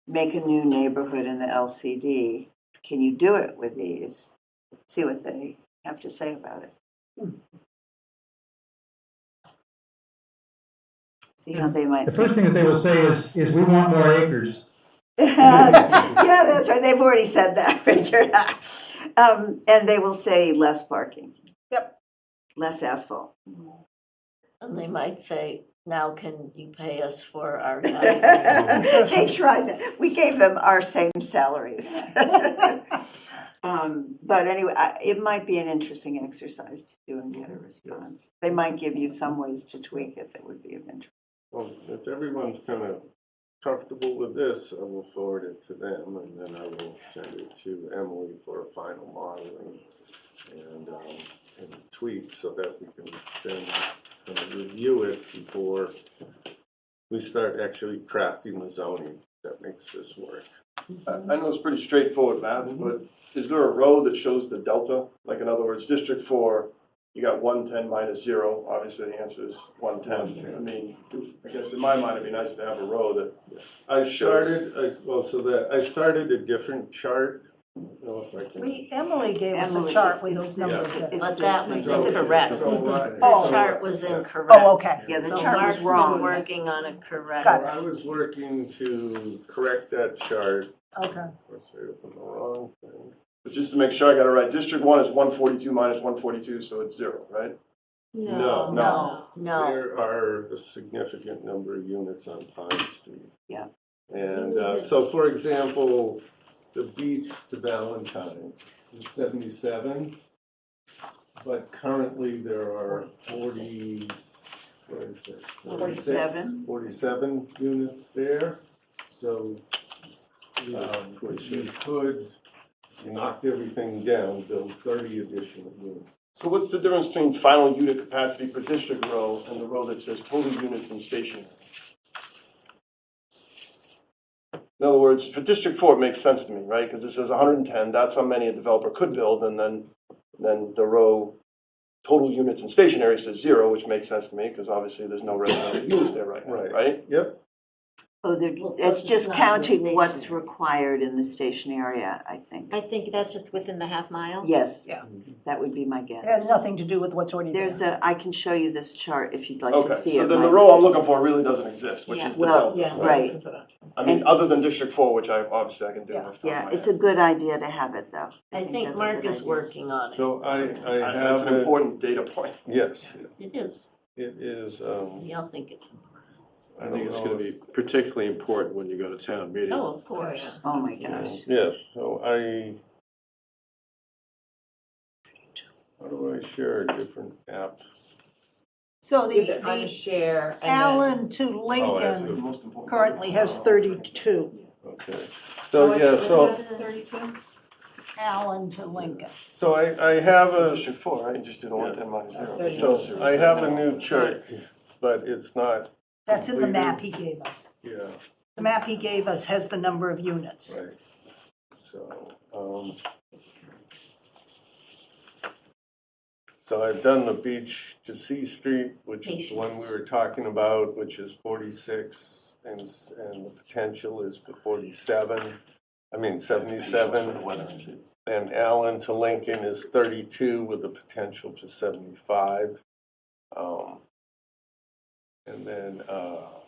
make a new neighborhood in the LCD, can you do it with these? See what they have to say about it. See how they might The first thing that they will say is we want more acres. Yeah, that's right. They've already said that, Richard. And they will say less parking. Yep. Less asphalt. And they might say, now can you pay us for our They guidance? tried that. We gave them our same salaries. But anyway, it might be an interesting exercise to do and get a response. They might give you some ways to tweak it that would be of interest. Well, if everyone's kind of comfortable with this, I will forward it to them, and then I will send it to Emily for a final modeling and tweak so that we can then kind of review it before we start actually crafting the zoning that makes this work. I know it's pretty straightforward math, but is there a row that shows the delta? Like, in other words, District 4, you got 110 minus 0. Obviously, the answer is 110. I mean, I guess in my mind, it'd be nice to have a row that I started a different chart. I don't know if I can- Emily gave us a Emily, chart with it's those numbers this- in. it's But this- that was So- incorrect. so, The Oh. chart was incorrect. Oh, okay. Yeah, the So chart was Mark's been wrong. working on a correct. Got I was working to correct that chart. Okay. Of course, I opened the wrong thing. But just to make sure I got it right, District 1 is 142 minus 142, so it's 0, right? No. No. There are a significant number of units on Pine Street. Yeah. And so, for example, the beach to Valentine is 77, but currently there are 40, what is it? 47. 47 units there. So you could knock everything down, build 30 additional units. So what's the difference between final unit capacity per district row and the row that says total units in stationary? In other words, for District 4, it makes sense to me, right? Because it says 110, that's how many a developer could build, and then the row total units in stationary says 0, which makes sense to me, because obviously there's no residential use there right now, right? Yep. Oh, Well, it's it's just not in the counting what's stationary. required in the station area, I think. I think that's just within the half mile. Yes. Yeah. That would be my It guess. has nothing to do with what's already there. I can show you this chart if you'd like to Okay, see it. so then the Mike. row I'm looking for really doesn't exist, which Yeah. is the Well, delta. right. I mean, other than District 4, which obviously I can do. Yeah. off the top of Yeah, my it's a head. good idea to have it, though. I think that's a Mark good is idea. working on it. So I That's have an it, important data point. yes, It is. it is, We all think it's important. I I don't think it's know gonna be particularly important when you go to town meeting. Oh, of course. Oh, my gosh. Yes, so how do I share a different app? So With the the unshare and then. Allen to Oh, I have Lincoln to- Most important. currently has 32. Okay, so, yeah, so, 32? Allen to Lincoln. so I have a, District 4, right? You just do the 110 minus 0. so I have a new chart, but it's not, That's in the Completed. map he gave us. yeah, The map he gave us has the number of units. right. So I've done the Beach to C Street, which is the one we were talking about, which is 46, and the potential is for 47, 77. And Allen to Lincoln is 32 with the potential for 75. And then, of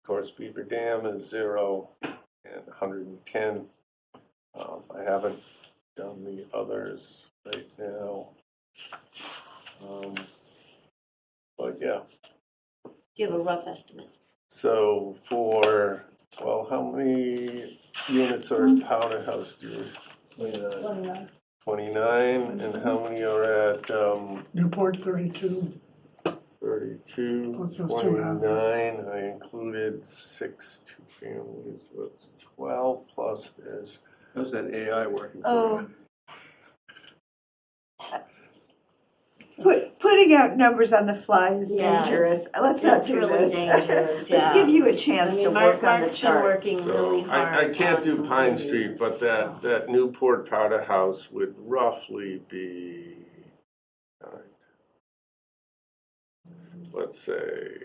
course, Beaver Dam is 0 and 110. I haven't done the others right now. But yeah, Do you have a rough estimate? so well, how many units are at Powder House, dear? 29, and how many are at, Newport 32, 32, What's those two houses? 29, I included 6 two-families, so it's 12, plus there's, How's that AI working for Oh. you? Putting out numbers on the fly is Yeah, dangerous. Let's not It's do really this. dangerous, yeah. Let's give you a I chance to mean, work on the Mark's been chart. working really so hard. I can't on do Pine completing Street, this, but so. that Newport Powder House would roughly be, all right, let's say,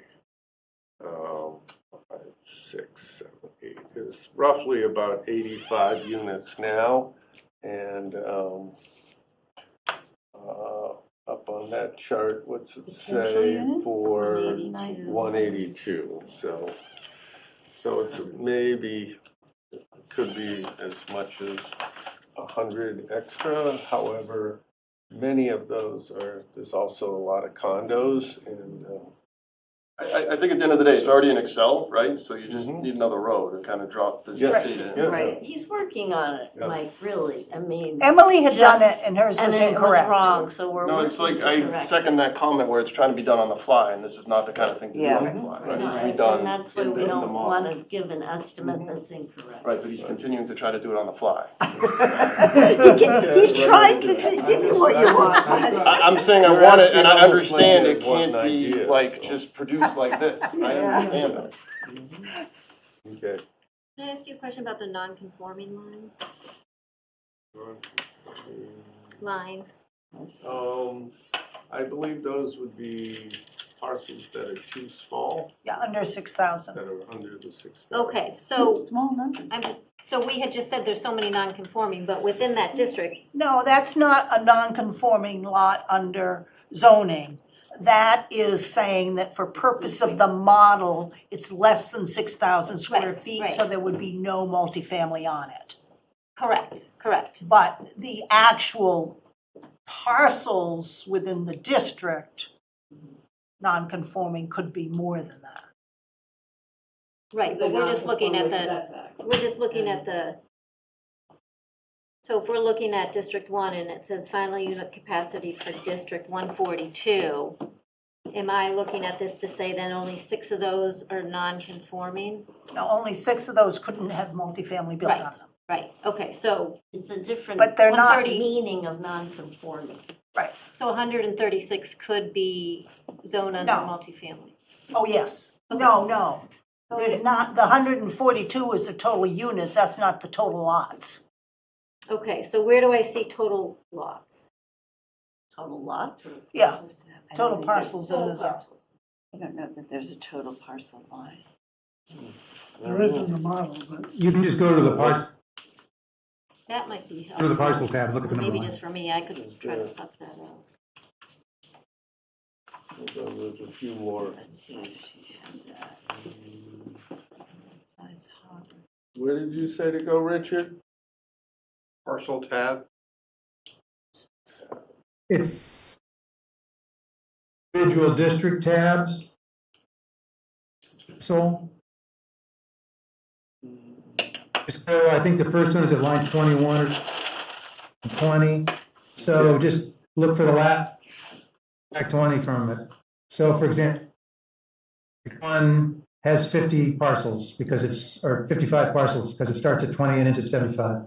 5, 6, 7, 8, is roughly about 85 units now, and up on that chart, what's it Potential say units? for 182. 182? So it's maybe, it could be as much as 100 extra. However, many of those there's also a lot of condos, and I think at the end of the day, it's already in Excel, right? So you just Mhm. need another row to kind of drop this Yeah. data in. Yeah. Right. He's working on it, Yeah. Mike, really. I mean. Emily had done it just- and hers was And it was incorrect. wrong, so we're No, working it's like, to I correct second it. that comment where it's trying to be done on the fly, and this is not the kind of thing to do on the Yeah. fly, I right? It know, needs to be and done that's why in we the don't model. want to give an estimate that's incorrect. Right, but he's continuing to try to do it on the fly. He's trying to give you what you want. I'm saying I You're want it, asking and I how understand it inflated can't what be idea, like so. just produced like this. I understand it. okay. Can I ask you a question about the non-conforming line? I believe those would be parcels that are too small, Yeah, under 6,000. that are under the 6,000. Okay, so, Small number. so we had just said there's so many non-conforming, but within that district, No, that's not a non-conforming lot under zoning. That is saying that for purpose of the model, it's less than 6,000 square Right, feet, right. so there would be no multifamily on it. correct. But the actual parcels within the district, non-conforming could be more than that. Right, but we're just looking at so if we're looking at District 1 and it says final unit capacity for District 142, am I looking at this to say then only 6 of those are non-conforming? Now, only 6 of those couldn't have multifamily built on Right. them. Right, okay, so, It's a different But they're not, meaning of non-conforming. right, so 136 could be zoned under No. multifamily? oh, yes. No. There's not, the 142 is the total units, that's not the total lots. Okay, so where do I see total lots? Total lots? Yeah, I don't total think parcels in Total the zone. parcels. I don't know that there's a total parcel line. there is in the model, but You can just go to the That might be go to helpful. the parcel tab, look at the number Maybe line. just for me, I could try to pluck that out. There's a few more. Let's see if she had that. Size Harvard. Where did you say to go, Richard? Parcel tab, It, individual district tabs. So, just go, I think the first one is at line 21 or 20. So just look for the back 20 from it. So for example, one has 50 parcels because it's, or 55 parcels because it starts at 20 and ends at 75.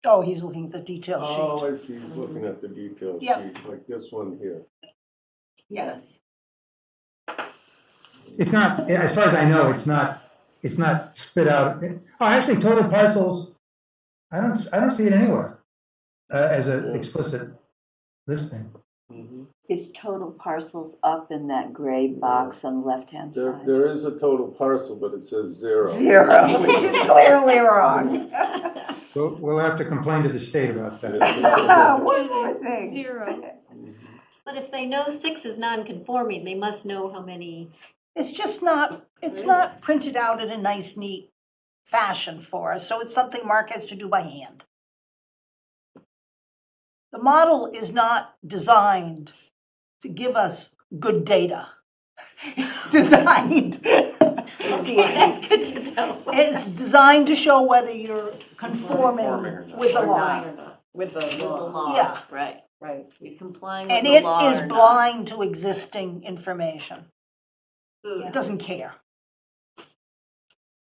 Oh, he's looking at the detail sheet. Oh, I see, he's looking at the detail Yep. sheet, like this one here. Yes. It's not, as far as I know, it's not spit out. Oh, actually, total parcels, I don't see it anywhere as an explicit listing. Mhm. Is total parcels up in that gray box on the left-hand side? There is a total parcel, but it says 0. 0, which is clearly wrong. We'll have to complain to the state about that. One more thing. 0. But if they know 6 is non-conforming, they must know how many. It's just not, it's not printed out in a nice, neat fashion for us, so it's something Mark has to do by hand. The model is not designed to give us good data. It's designed, That's good to know. it's designed to show whether you're conforming Conforming or not. with the Or law. not, or not, with the With the law. law. Yeah. Right. Right. We complying with And the it law is or not. blind to existing information. It doesn't care.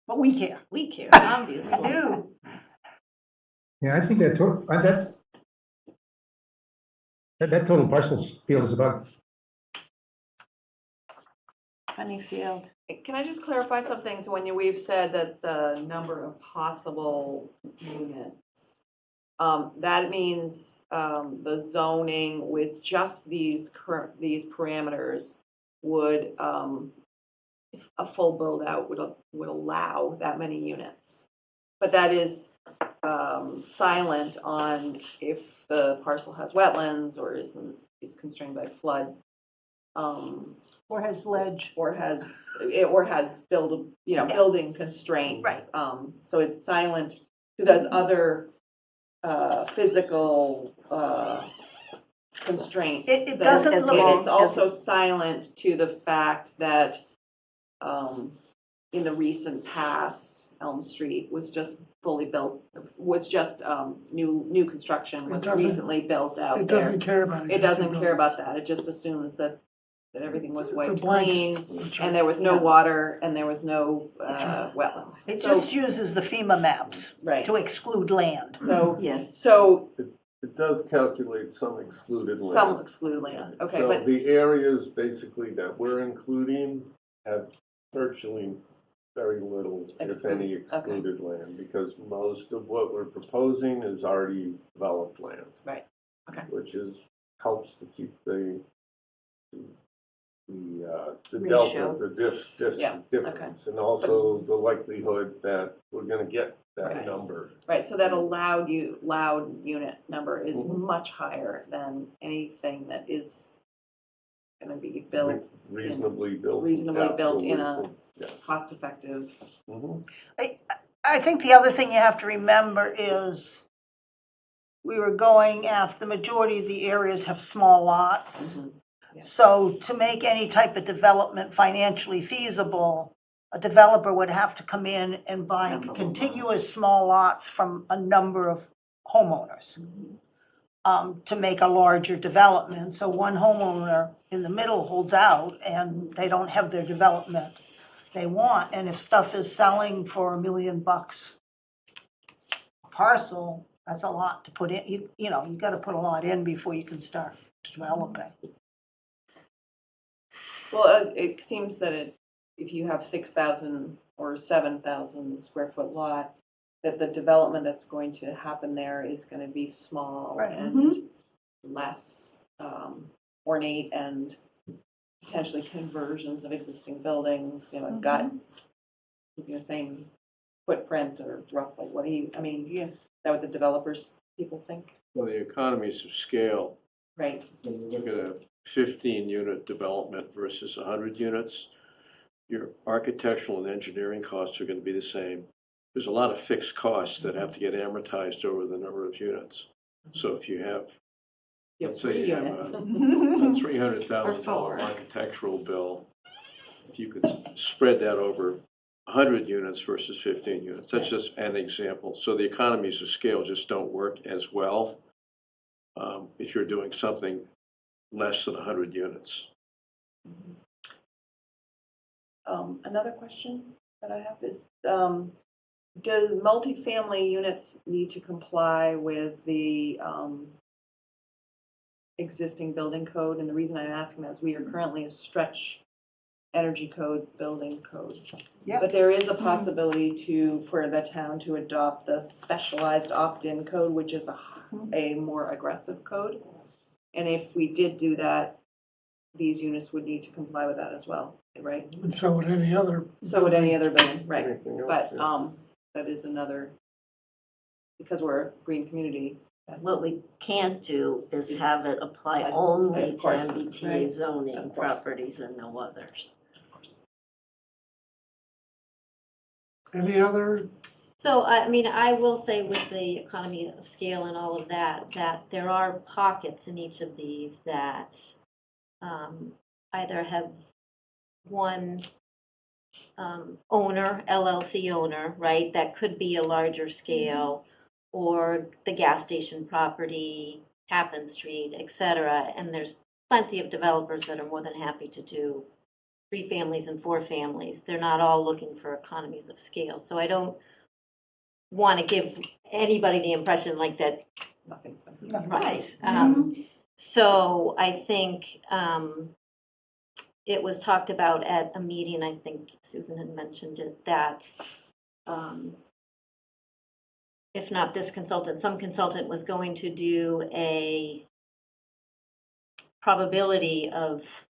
But we care. We care, obviously. Yeah, I think that total parcels field is about, Funny field. Can I just clarify something? So when we've said that the number of possible units, that means the zoning with just these parameters would, a full build out would allow that many units. But that is silent on if the parcel has wetlands or is constrained by flood. Or has ledge. Or has building constraints. Right. So it's silent to those other physical constraints. It that- doesn't and look- it's also silent to the fact that in the recent past, Elm Street was just fully built, new construction was doesn't- recently built out there. It doesn't care about It existing doesn't care about buildings. that, it just assumes that everything was It's a wiped blank clean, That's and right. there was no water, and there was no right. wetlands. It So- just uses the FEMA maps Right, to exclude land. so, Yes. so It does calculate some excluded land. some excluded land, okay, So but, the areas basically that we're including have virtually very little, if any, excluded land, because most of what we're proposing is already developed land. Right, okay. Which helps to keep the Ratio. delta, the Yeah, difference, and also the likelihood that we're gonna get that Right. number. right, so that loud unit number is Mhm. much higher than anything that is gonna be built, Reasonably built. reasonably built in a absolutely, yeah. cost-effective. Mhm. I think the other thing you have to remember is we were going after, the majority of the areas have small lots. Yeah. So to make any type of development financially feasible, a developer would have to come in and buy Several contiguous small lots from a number of homeowners to make a larger development. So one homeowner in the middle holds out and they don't have their development they want. And if stuff is selling for $1 million a parcel, that's a lot to put in. You know, you gotta put a lot in before you can start developing. Well, it seems that if you have 6,000 or 7,000 square foot lot, that the development that's going to happen there is gonna be small Right. and less ornate, and potentially conversions of existing buildings, got the same footprint or roughly, is that what the developers, people think? Well, the economies of scale, Right, when you look at a 15-unit development versus 100 units, your architectural and engineering costs are gonna be the same. There's a lot of fixed costs that have to get amortized over the number of units. So if you have, You have let's say 3 you have units. a $300,000 4. architectural bill, if you could spread that over 100 units versus 15 units, that's just an example. So the economies of scale just don't work as well if you're doing something less than 100 units. Another question that I have is, do multifamily units need to comply with the existing building code? And the reason I'm asking that is we are currently a stretch energy code, building code. Yep. But there is a possibility for the town to adopt the specialized opt-in code, which is a more aggressive code. And if we did do that, these units would need to comply with that as well, right? And so would any other. So would any other building, right? Anything else? But Yeah. that is another, because we're a green community. What we can't do is Is- have it apply Of only to course, MBTA right. zoning Of course. properties and no others. Any other, So, I mean, I will say with the economy of scale and all of that, that there are pockets in each of these that either have one owner, LLC owner, right, that could be a larger scale, or the gas station property, Tappan Street, et cetera, and there's plenty of developers that are more than happy to do 3 families and 4 families. They're not all looking for economies of scale. So I don't want to give anybody the impression like that, Nothing's been. right? So I think it was talked about at a meeting, I think Susan had mentioned it, that if not this consultant, some consultant was going to do a probability of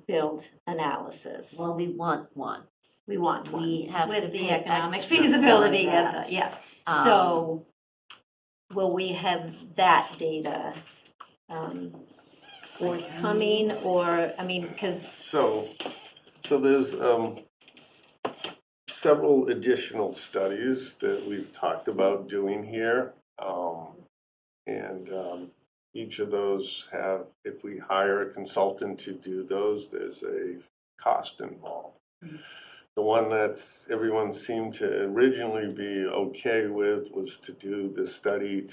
build analysis. Well, we want one. We want one We have to with the pay economic extra feasibility for and that. the, yeah. Um, So will we have that data forthcoming, or, I mean, because, So there's several additional studies that we've talked about doing here. And each of those have, if we hire a consultant to do those, there's a cost involved. The one that's everyone seemed to originally be okay with was to do the study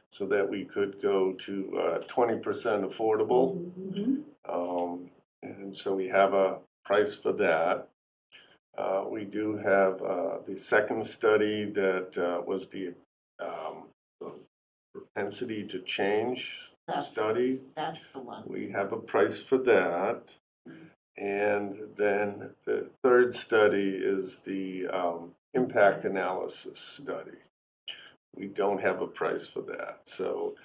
so that we could go to 20% affordable. And so we have a price for that. We do have the second study that was the propensity to change study. That's the one. We have a price for that. And then the third study is the impact analysis study. We don't have a price for that. So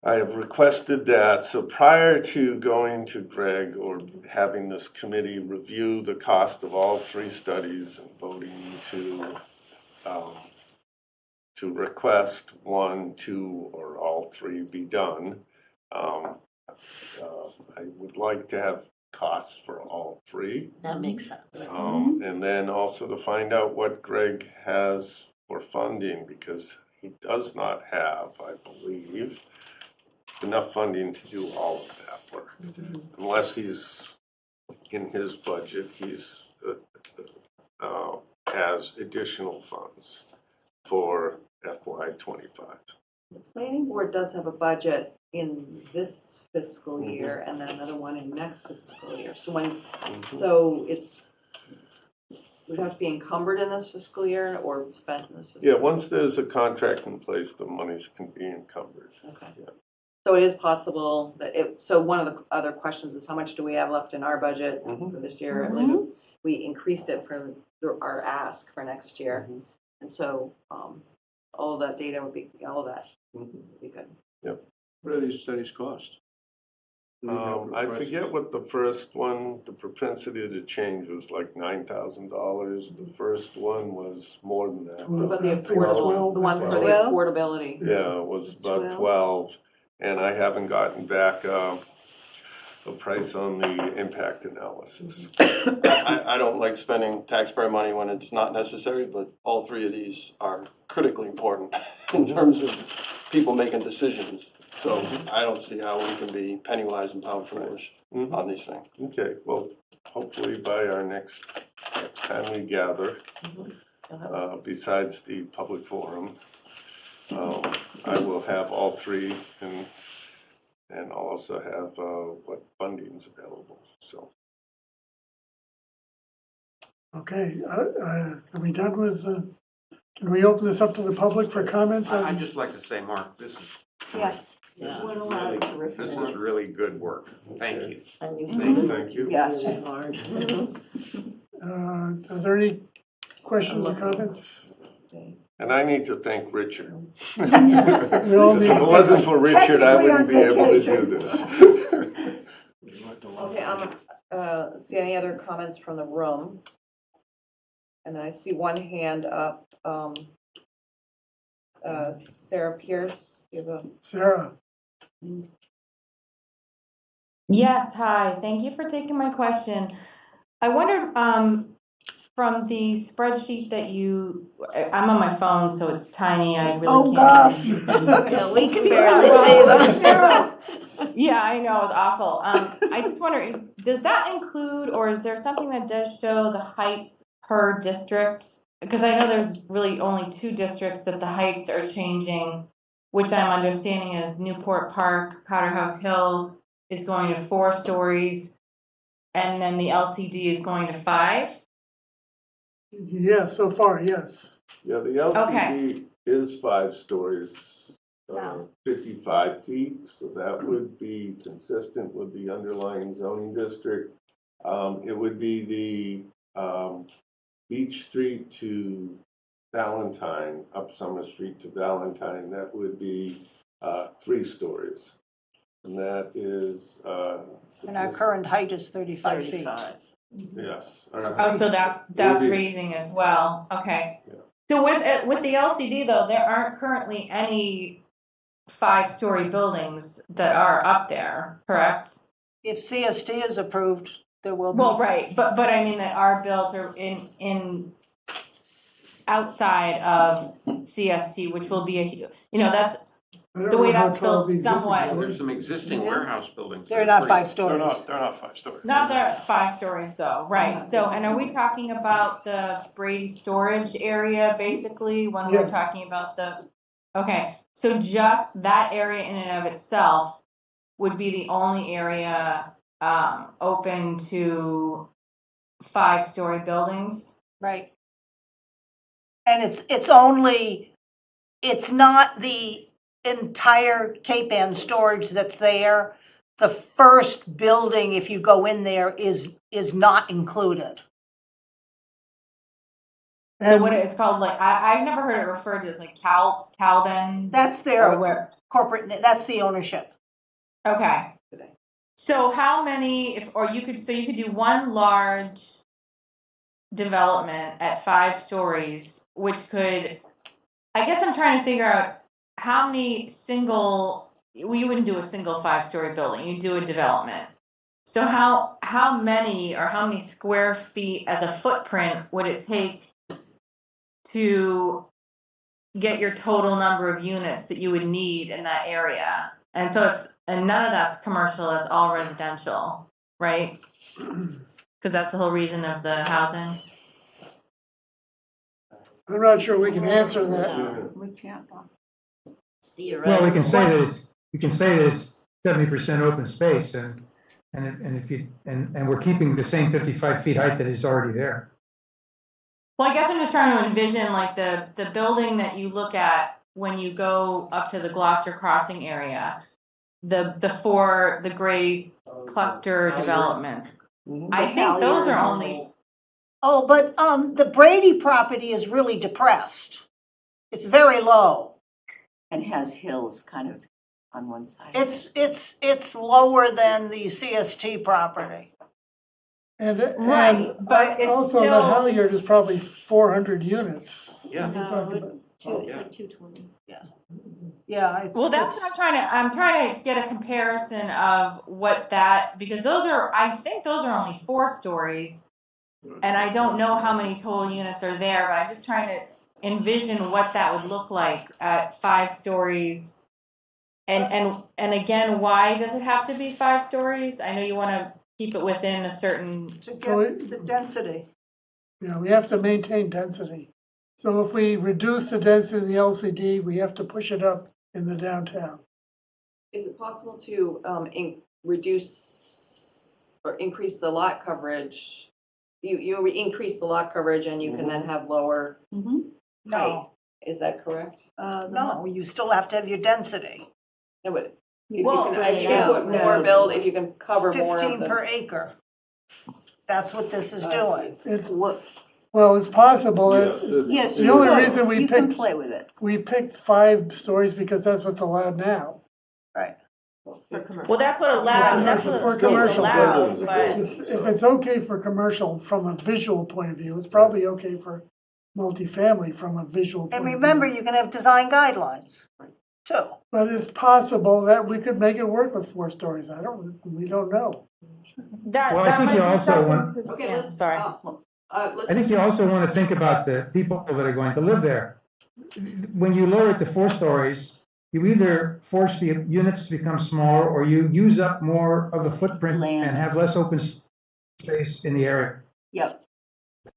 I have requested that. So prior to going to Greg or having this committee review the cost of all 3 studies and voting to request 1, 2, or all 3 be done, I would like to have costs for all 3. That makes sense. And then also to find out what Greg has for funding, because he does not have, I believe, enough funding to do all of that work. Unless he's, in his budget, he's has additional funds for FY25. The planning board does have a budget in this fiscal year and then another one in next fiscal year. So it's, would have to be encumbered in this fiscal year or spent in this fiscal Yeah, year? once there's a contract in place, the monies can be encumbered. Okay. Yeah. So it is possible that so one of the other questions is how much do we have left in our budget for this year? I believe we increased it for our ask for next year. And so all of that data would be, all of that would be good. What do these studies cost? Do we have I prices? forget what the first one, the propensity to change was like $9,000. The first one was more than that. Well, But the I think it's affordable, the one for the 12? affordability. Yeah, it was about 12, and I haven't gotten back a price on the impact analysis. I don't like spending taxpayer money when it's not necessary, but all three of these are critically important in terms of people making decisions. So I don't see how we can be penny wise and pound foolish on these things. Okay, well, hopefully by our next time we gather, besides the public forum, I will have all three and I'll also have what funding's available, so. Okay, are we done with, can we open this up to the public for comments? I'd just like to say, Mark, this is, Yeah. Yeah, What a lot of terrific this is work. really good work. Thank you. and you Thank you. Yes. really hard. Are there any questions or comments? And I need to thank Richard. We all If need, it wasn't for Richard, I wouldn't be able to do Technically this. Okay, see any other comments from the room? And then I see one hand up, Sarah Pierce, you have a. Sarah, Yes, hi. Thank you for taking my question. I wondered, from the spreadsheet that I'm on my phone, so it's tiny. I really Oh, can't. gosh. Yeah, we can See barely that? see them. Yeah, I know, it's awful. I just wonder, does that include, or is there something that does show the heights per district? Because I know there's really only 2 districts that the heights are changing, which I'm understanding is Newport Park, Powderhouse Hill is going to 4 stories, and then the LCD is going to 5. yes, so far, yes. Yeah, the LCD is 5 stories, 55 feet, so that would be consistent with the underlying zoning district. It would be the Beach Street to Valentine, up Summer Street to Valentine, that would be 3 stories. And that is. And our current height is 35 feet. 35. Yes. Oh, so that's be- raising as well. Okay. Yeah. So with the LCD though, there aren't currently any 5-story buildings that are up there, correct? If CST is approved, there will be. Well, right, but I mean that are built or in outside of CST, which will be that's I don't the way know how that's tall built the existing somewhat. store There's is. some existing warehouse buildings. They're not 5 They're stories. not 5 stories. Not there 5 stories though, right? So, and are we talking about the Brady storage area basically when we're Yes. talking about okay, so just that area in and of itself would be the only area open to 5-story buildings? Right. And it's not the entire Cape Ann storage that's there. The first building, if you go in there, is not included. So And what it's called, like, I've never heard it referred to as like Calvin. That's Or their where? corporate, that's the ownership. Okay. So how many, you could do one large development at 5 stories, which could, I guess I'm trying to figure out how many you wouldn't do a single 5-story building, you do a development. So how many or how many square feet as a footprint would it take to get your total number of units that you would need in that area? And so and none of that's commercial, that's all residential, right? Because that's the whole reason of the housing. I'm not sure we can answer that. No, We can't. it's theoretical. Well, we can say that it's 70% open space and we're keeping the same 55 feet height that is already there. Well, I guess I'm just trying to envision like the building that you look at when you go up to the Gloucester Crossing area, the gray cluster developments. I think those are only. Oh, but the Brady property is really depressed. It's very low. And has hills kind of on one side. It's lower than the CST property. Right, but it's also the still- Halyard is probably 400 units. Yeah. We're talking about- It's like 220. Yeah, it's. Well, that's what I'm trying to get a comparison of what that, because I think those are only 4 stories. And I don't know how many total units are there, but I'm just trying to envision what that would look like at 5 stories. And again, why does it have to be 5 stories? I know you want to keep it within a certain. To So get the density. Yeah, we have to maintain density. So if we reduce the density in the LCD, we have to push it up in the downtown. Is it possible to reduce or increase the lot coverage? You increase the lot coverage and you can then have lower height. No, Is that correct? no, you still have to have your density. No, but if Well, you can put more build, if you can cover more of 15 the. per acre. That's what this is doing. It's, What, well, it's possible. yes, The you only could. reason we You can picked- play with it. We picked 5 stories because that's what's allowed now. Right. Well, that's what allowed. That's For what commercial allowed. buildings, But If it's okay for commercial from a visual point of view, it's probably okay for multifamily from a visual point And of view. remember, you can have design guidelines too. But it's possible that we could make it work with 4 stories. We don't know. that Well, I that think might you be also something want- to- Okay, yeah, let's, sorry. let's I think you also want to think about the people that are going to live there. When you lower it to 4 stories, you either force the units to become smaller or you use up more of the footprint Land. and have less open space in the area Yep.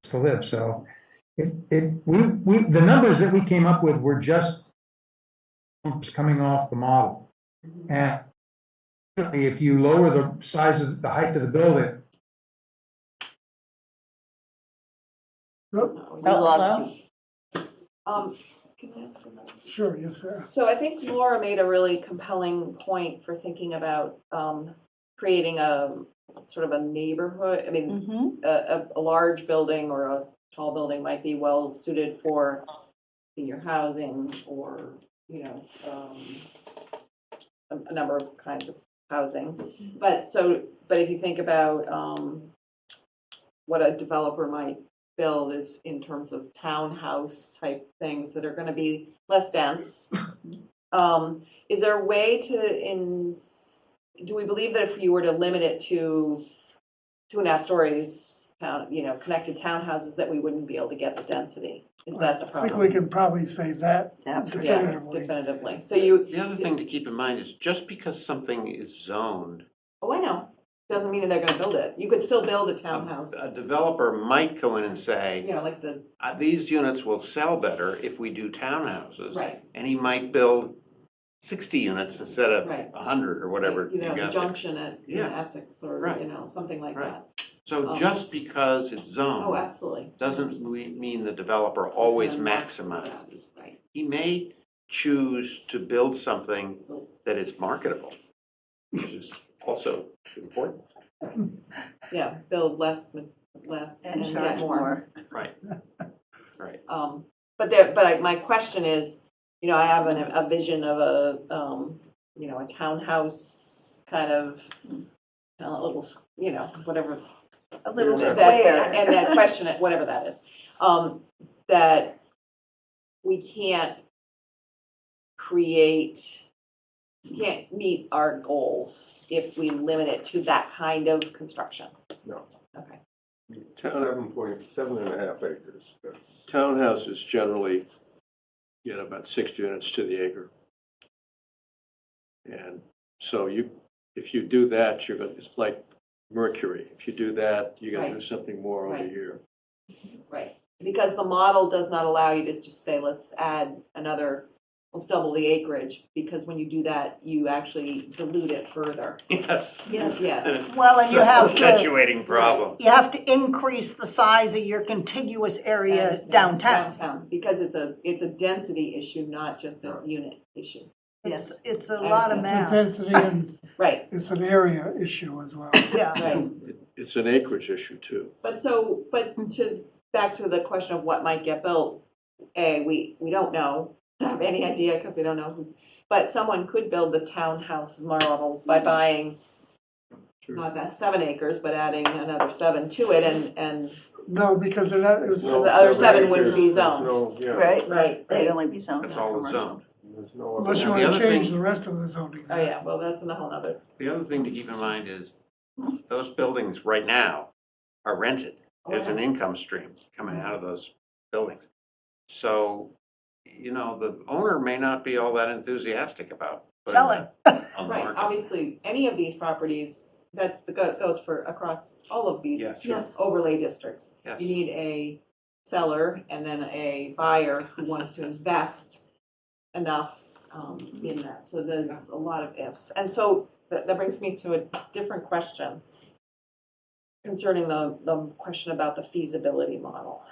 to live. So the numbers that we came up with were just coming off the model. And if you lower the size of the height of the building, We Oh, lost you. Can I ask another? Sure, yes, sir. So I think Laura made a really compelling point for thinking about creating a sort of a neighborhood. I mean, Mhm. a large building or a tall building might be well suited for senior housing or, a number of kinds of housing. But if you think about what a developer might build is in terms of townhouse type things that are gonna be less dense. Is there a way to, do we believe that if you were to limit it to 2.5 stories, connected townhouses, that we wouldn't be able to get the density? Is that the I problem? think we can probably say that That for Yeah, definitively. definitively. So you, The other thing to keep in mind is just because something is zoned, oh, I know, doesn't mean that they're gonna build it. You could still build a townhouse, a developer might go in and say, like the, these units will sell better if we do townhouses. right, And he might build 60 units instead of Right. 100 or whatever you the got there. junction at Yeah. Essex or, Right. something like Right. that. So just because it's Oh, zoned absolutely. doesn't mean the developer always It's gonna maximize maximizes. that, Right. He may choose to build something that is marketable, which is also important. Yeah, build less And and get charge more. more. Right, right. But my question is, I have a vision of a townhouse kind of, a little, whatever. A little that- square. And that question, whatever that is, that we can't can't meet our goals if we limit it to that kind of construction. No. Okay. 7.5 acres. Townhouses generally get about 6 units to the acre. And so if you do that, it's like Mercury. If you do that, you're gonna do Right. something more over Right. here. Right, because the model does not allow you to just say, let's double the acreage, because when you do that, you actually dilute it further. Yes. Yes. Yes. Well, and you have to, Perpetuating problem. you have to increase the size of your contiguous I area understand. downtown. Downtown, because it's a density issue, not just a unit issue. It's a lot of It's a math. density and Right, it's an area issue as well. Yeah, right. It's an acreage issue too. But back to the question of what might get built, we don't know, don't have any idea because we don't know who, but someone could build the townhouse model by buying not that 7 acres, but adding another 7 to it and, No, because they're not, So the other 7 wouldn't be zoned. Right? right. They'd only be zoned That's for all it's commercial. zoned. There's no other. Unless you Now, the want to other change thing- the rest of the zoning. Oh, yeah, well, that's a whole nother. The other thing to keep in mind is those buildings right now are rented. There's an income stream coming out of those buildings. So, you know, the owner may not be all that enthusiastic about putting Selling. that on the Right, market. obviously, any of these properties, that's the, goes for across all of these Yes. overlay districts. Yes. You need a seller and then a buyer who wants to invest enough in that. So there's a lot of ifs. And so that brings me to a different question concerning the question about the feasibility model.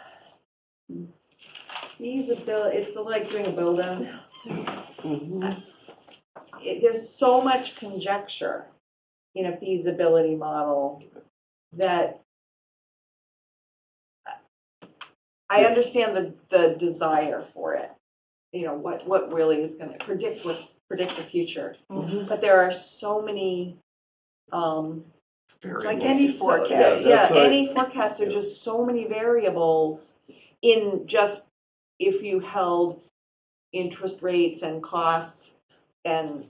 Feasibility, it's like doing a build-out. There's so much conjecture in a feasibility model that I understand the desire for it. You know, what really is going to predict the future. But there are so many, It's like any Yeah, forecast. that's right. any forecast, there are just so many variables in just if you held interest rates and costs and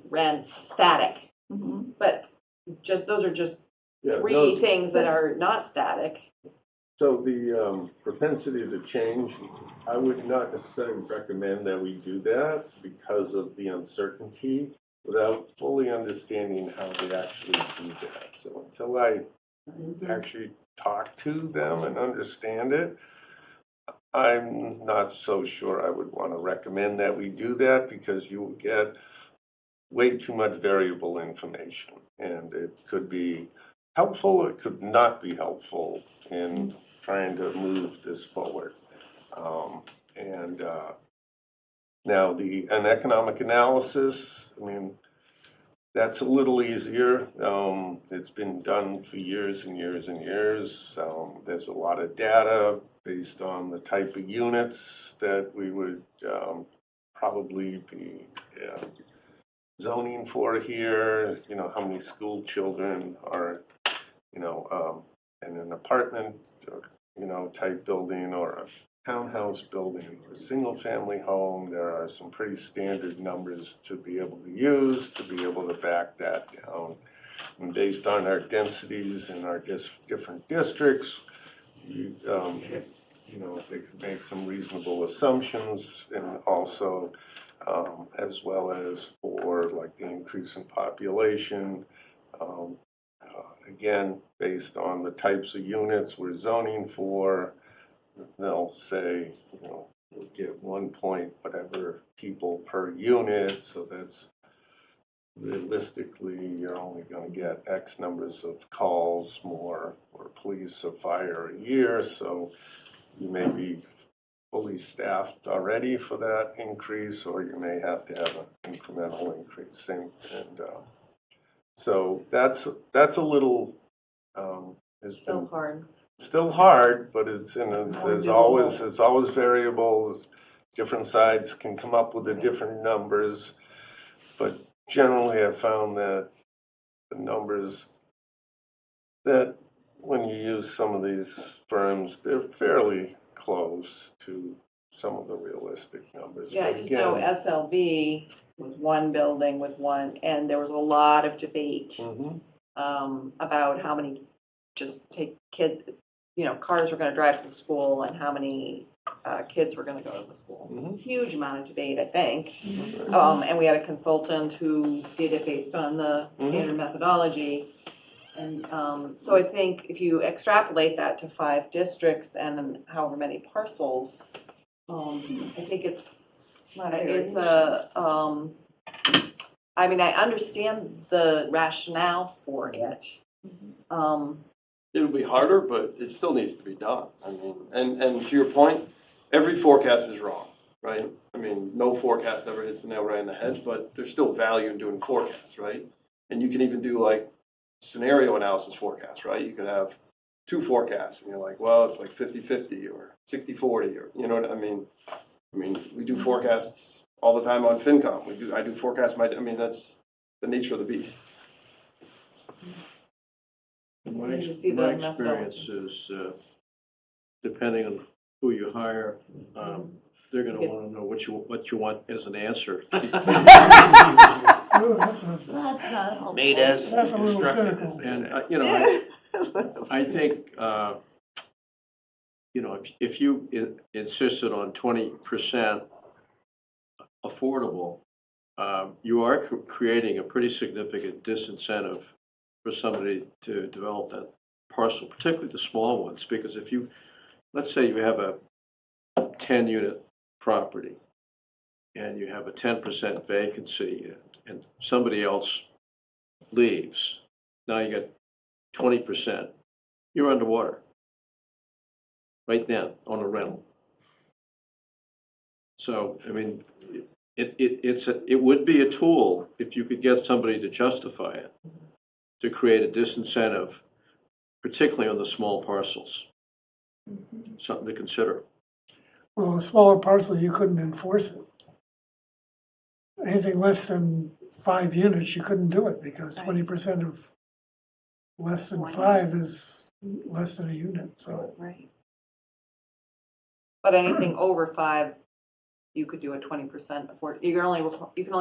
rents static. But just, those are just Yeah, three no, things that are not static. So the propensity to change, I would not necessarily recommend that we do that because of the uncertainty without fully understanding how they actually do that. So until I actually talk to them and understand it, I'm not so sure I would want to recommend that we do that because you will get way too much variable information. And it could be helpful, it could not be helpful in trying to move this forward. Now an economic analysis, I mean, that's a little easier. It's been done for years and years and years. There's a lot of data based on the type of units that we would probably be zoning for here. You know, how many school children are, in an apartment, or, type building or a townhouse building or a single-family home. There are some pretty standard numbers to be able to use, to be able to back that down. And based on our densities in our different districts, they could make some reasonable assumptions, and also as well as for like the increase in population. Again, based on the types of units we're zoning for, they'll say, we'll get 1 point whatever people per unit, so that's realistically, you're only going to get X numbers of calls more for police or fire a year, so you may be fully staffed already for that increase, or you may have to have an incremental increase. So that's a little Still hard. Still hard, but it's it's always variables. Different sides can come up with the different numbers, but generally I found that the numbers that when you use some of these firms, they're fairly close to some of the realistic numbers. Yeah, I But just know again, SLB was one building with one, and there was a lot of debate about how many cars were going to drive to the school and how many kids were going to go to the school. Huge amount of debate, I think. And we had a consultant who did it based on the standard methodology. And so I think if you extrapolate that to 5 districts and however many parcels, I think I understand the rationale for it. It'll be harder, but it still needs to be done. I mean, and to your point, every forecast is wrong, right? I mean, no forecast ever hits the nail right in the head, but there's still value in doing forecasts, right? And you can even do like scenario analysis forecasts, right? You could have 2 forecasts and you're like, well, it's like 50-50 or 60-40 or, you know what I mean? I mean, we do forecasts all the time on FinCom. I do forecasts, that's the nature of the beast. My You see the experience is, depending on who you hire, they're going to want to know what you want as an answer. Ooh, that's That's not helpful. Made as That's a little instructed, cynical. as they And, say. you know, I think, you know, if you insisted on 20% affordable, you are creating a pretty significant disincentive for somebody to develop that parcel, particularly the small ones, because if you, let's say you have a 10-unit property and you have a 10% vacancy and somebody else leaves, now you got 20%, you're underwater right then on a rental. So, I mean, it would be a tool if you could get somebody to justify it, to create a disincentive, particularly on the small parcels. Something to consider. Well, a smaller parcel, you couldn't enforce it. Anything less than 5 units, you couldn't do it because 20% of less than 5 is less than a unit, so. Right. But anything over 5, you could do a 20% afford, you can only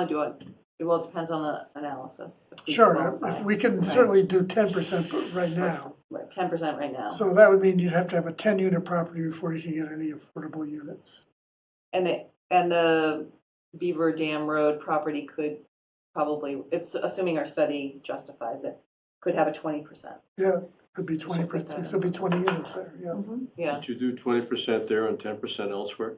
do it, well, it depends on the analysis. If we Sure, qualify. if we can Right. certainly do 10% right now. Right, 10% right now. So that would mean you'd have to have a 10-unit property before you can get any affordable units. And the Beaver Dam Road property could probably, if, assuming our study justifies it, could have a 20%. Yeah, could be 20%, so it'd be 20 units there, yeah. Yeah, Would you do 20% there and 10% elsewhere?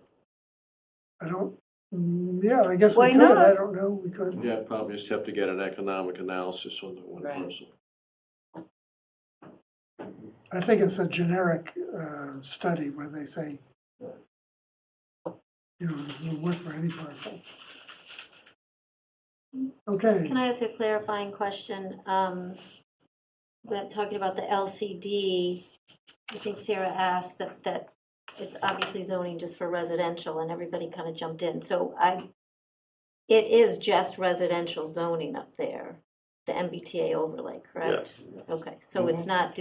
I don't, yeah, I guess we Why could, not? I don't know, we could. Yeah, probably just have to get an economic analysis on the one Right. parcel. I think it's a generic study where they say, you know, this will work for any parcel. Okay, Can I ask a clarifying question? That talking about the LCD, I think Sarah asked that it's obviously zoning just for residential and everybody kind of jumped in. So it is just residential zoning up there, the MBTA overlay, correct? Yes. Okay, so it's not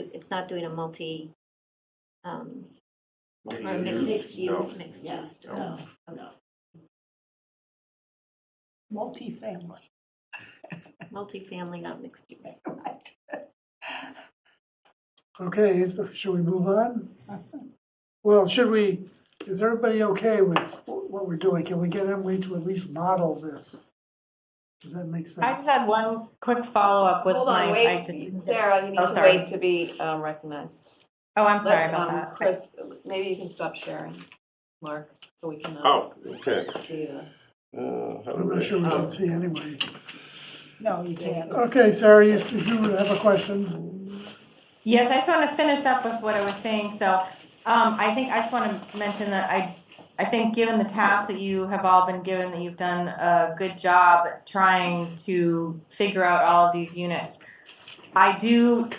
doing a multi, or mixed Mixed use. Mixed Yeah. use. No, no. Multifamily. Multifamily, not mixed use. Right. okay, so should we move on? Well, is everybody okay with what we're doing? Can we get Emily to at least model this? Does that make sense? I just had one quick follow-up with hold my. on, I wait, just- Sarah, you need Oh, to sorry. wait to be recognized. Oh, I'm sorry Let's, about that. Chris, maybe you can stop sharing, Mark, so we can Oh, okay. see the. How I'm do not I- sure we can see anyway. No, you can't. Okay, Sarah, you have a question? Yes, I just want to finish up with what I was saying. So, I think I just want to mention that I think given the task that you have all been given, that you've done a good job at trying to figure out all of these units. I do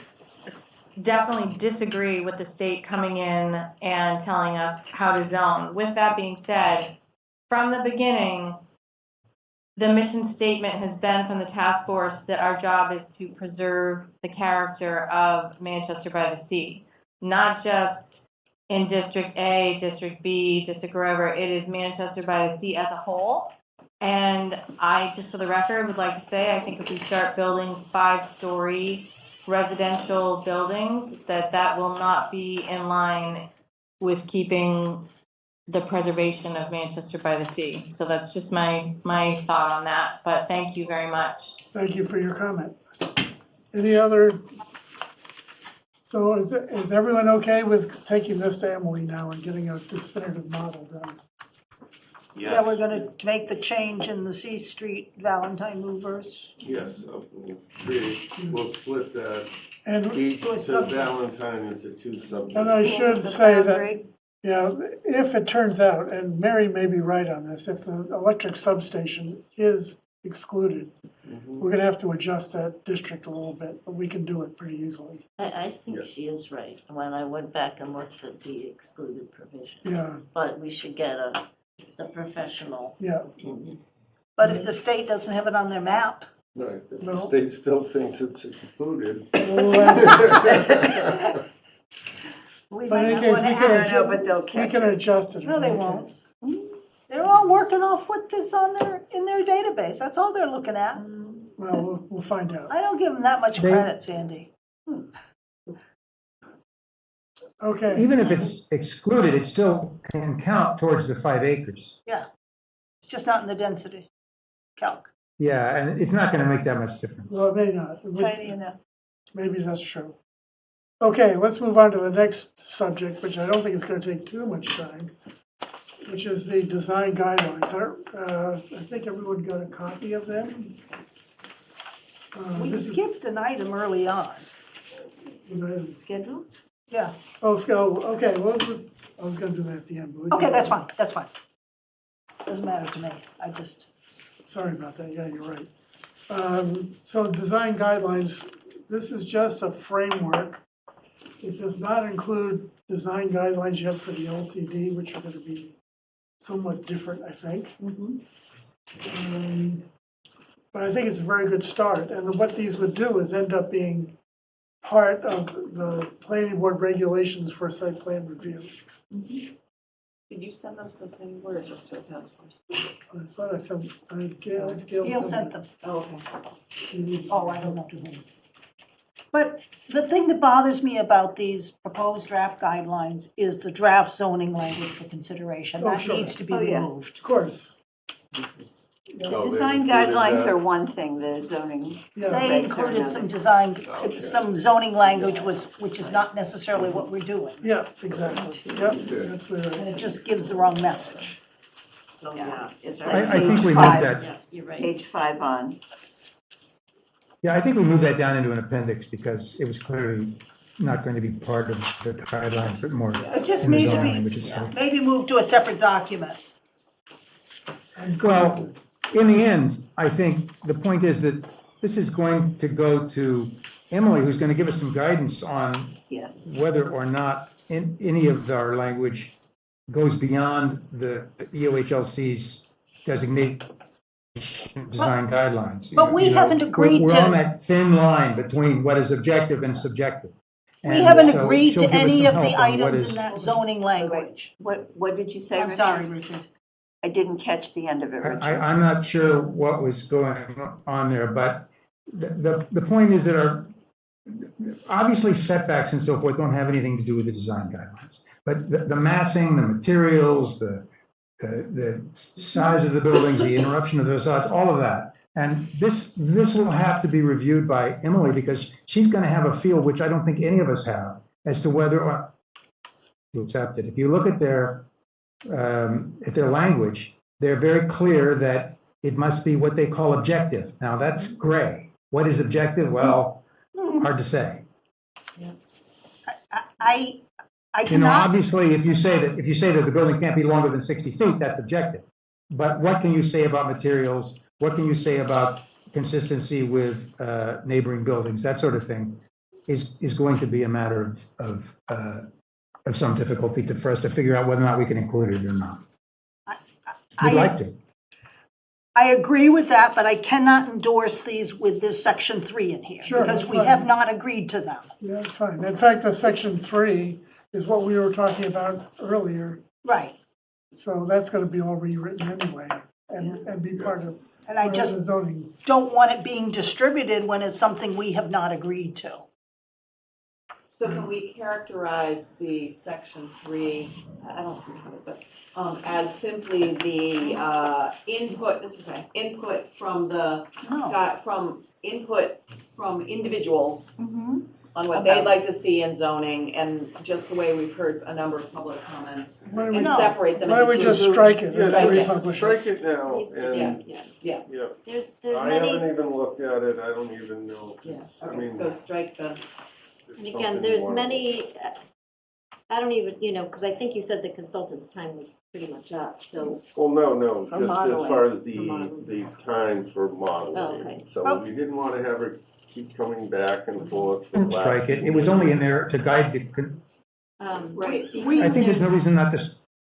definitely disagree with the state coming in and telling us how to zone. With that being said, from the beginning, the mission statement has been from the task force that our job is to preserve the character of Manchester by the Sea, not just in District A, District B, District wherever. It is Manchester by the Sea as a whole. And I, just for the record, would like to say, I think if we start building 5-story residential buildings, that will not be in line with keeping the preservation of Manchester by the Sea. So that's just my thought on that, but thank you very much. Thank you for your comment. Any other? So is everyone okay with taking this to Emily now and getting a definitive model done? Yeah, we're gonna make the change in the C Street Valentine movers. Yes, we'll split that, And, each Do a to sub- Valentine into 2 subdivisions. and I should The say that, boundary. yeah, if it turns out, and Mary may be right on this, if the electric substation is excluded, we're gonna have to adjust that district a little bit, but we can do it pretty easily. I think Yes. she is right, when I went back and looked at the excluded provisions. Yeah, But we should get the professional yeah. opinion. But if the state doesn't have it on their map, Right, but No. the state still thinks it's included. We'll ask- we But might in not case wanna we can ask assume- them. but they'll We catch can it. adjust it. in No, they any won't. case. They're all all working off what's on in their database. That's all they're looking at. Well, we'll find out. I don't give them that much They- credit, Sandy. Okay, Even if it's excluded, it still can count towards the 5 acres. It's just not in the density calc. Yeah, and it's not gonna make that much difference. well, it may not. Tiny enough. Maybe that's true. Okay, let's move on to the next subject, which I don't think is gonna take too much time, which is the design guidelines. I think everyone got a copy of them. We This is- skipped an item early on. Schedule? Yeah, Okay, well, I was gonna do that at the end. But we okay, can- that's fine. Doesn't matter to me. Sorry about that, yeah, you're right. So design guidelines, this is just a framework. It does not include design guidelines yet for the LCD, which are gonna be somewhat different, I think. But I think it's a very good start, and what these would do is end up being part of the planning board regulations for site plan review. Did you send those to the planning board or just to the task force? I thought I sent, Gail Gail sent them. Oh, okay. them. Oh, I don't know. But the thing that bothers me about these proposed draft guidelines is the draft zoning language for consideration. Oh, That sure. needs to be Oh, yeah. removed. Of course, So they Design included guidelines that. are one thing, the zoning. yeah. They Regs are included another. some design, Okay. some zoning language which is not necessarily what we're doing. Yeah, exactly, yep, absolutely And right. it just gives the wrong message. Oh, Yeah, it's sorry. like I think page we moved 5, that, Yeah, you're right. page 5 on. yeah, I think we moved that down into an appendix because it was clearly not going to be part of the guidelines, but more It just in the needs to zoning be, language itself. maybe moved to a separate document. Well, in the end, I think the point is that this is going to go to Emily, who's going to give us some guidance on Yes. whether or not any of our language goes beyond the EOHLC's designation design guidelines. but we haven't agreed We're to- on that thin line between what is objective and subjective. We And haven't so agreed she'll to give us any some of the help on what items is- in that zoning language. What did you say, I'm Richard? sorry, Richard. I didn't catch the end of it, Richard. I'm not sure what was going on there, but the point is that obviously setbacks and so forth don't have anything to do with the design guidelines. But the massing, the materials, the size of the buildings, the interruption of those facades, all of that. And this will have to be reviewed by Emily because she's going to have a feel, which I don't think any of us have, as to whether or to accept it. If you look at their language, they're very clear that it must be what they call objective. Now, that's gray. What is objective? Well, hard to say. I You know, cannot, obviously, if you say that the building can't be longer than 60 feet, that's objective. But what can you say about materials? What can you say about consistency with neighboring buildings? That sort of thing is going to be a matter of some difficulty for us to figure out whether or not we can include it or not. We'd like to. I agree with that, but I cannot endorse these with this section 3 in here. Sure, Because that's we fine. have not agreed to them. Yeah, that's fine. In fact, the section 3 is what we were talking about earlier, Right. so that's gonna be all rewritten anyway, and be part of And I the just zoning. don't want it being distributed when it's something we have not agreed to. So can we characterize the section 3, I don't see how it, but, as simply the, input from the, No. input from individuals Mhm. on what they'd like to see in zoning, and just the way we've heard a number of public comments, Why don't we, and No. separate them why don't into we two just groups. strike it Yeah, and Strike it. republish it? Strike it now, Needs to be, and, yeah. yeah, There's I many, haven't even looked at it, I don't even know. if Yeah, it's- I okay, mean, so strike the, it's and again, something there's more- many, I don't even, because I think you said the consultant's time was pretty much up, so. Well, no, For just as modeling. far as For the modeling. time for Oh, modeling. okay. So we didn't want to have her keep coming back and forth. for the last Strike it. few It was only in meetings. there to guide the, right. I think there's no reason not to,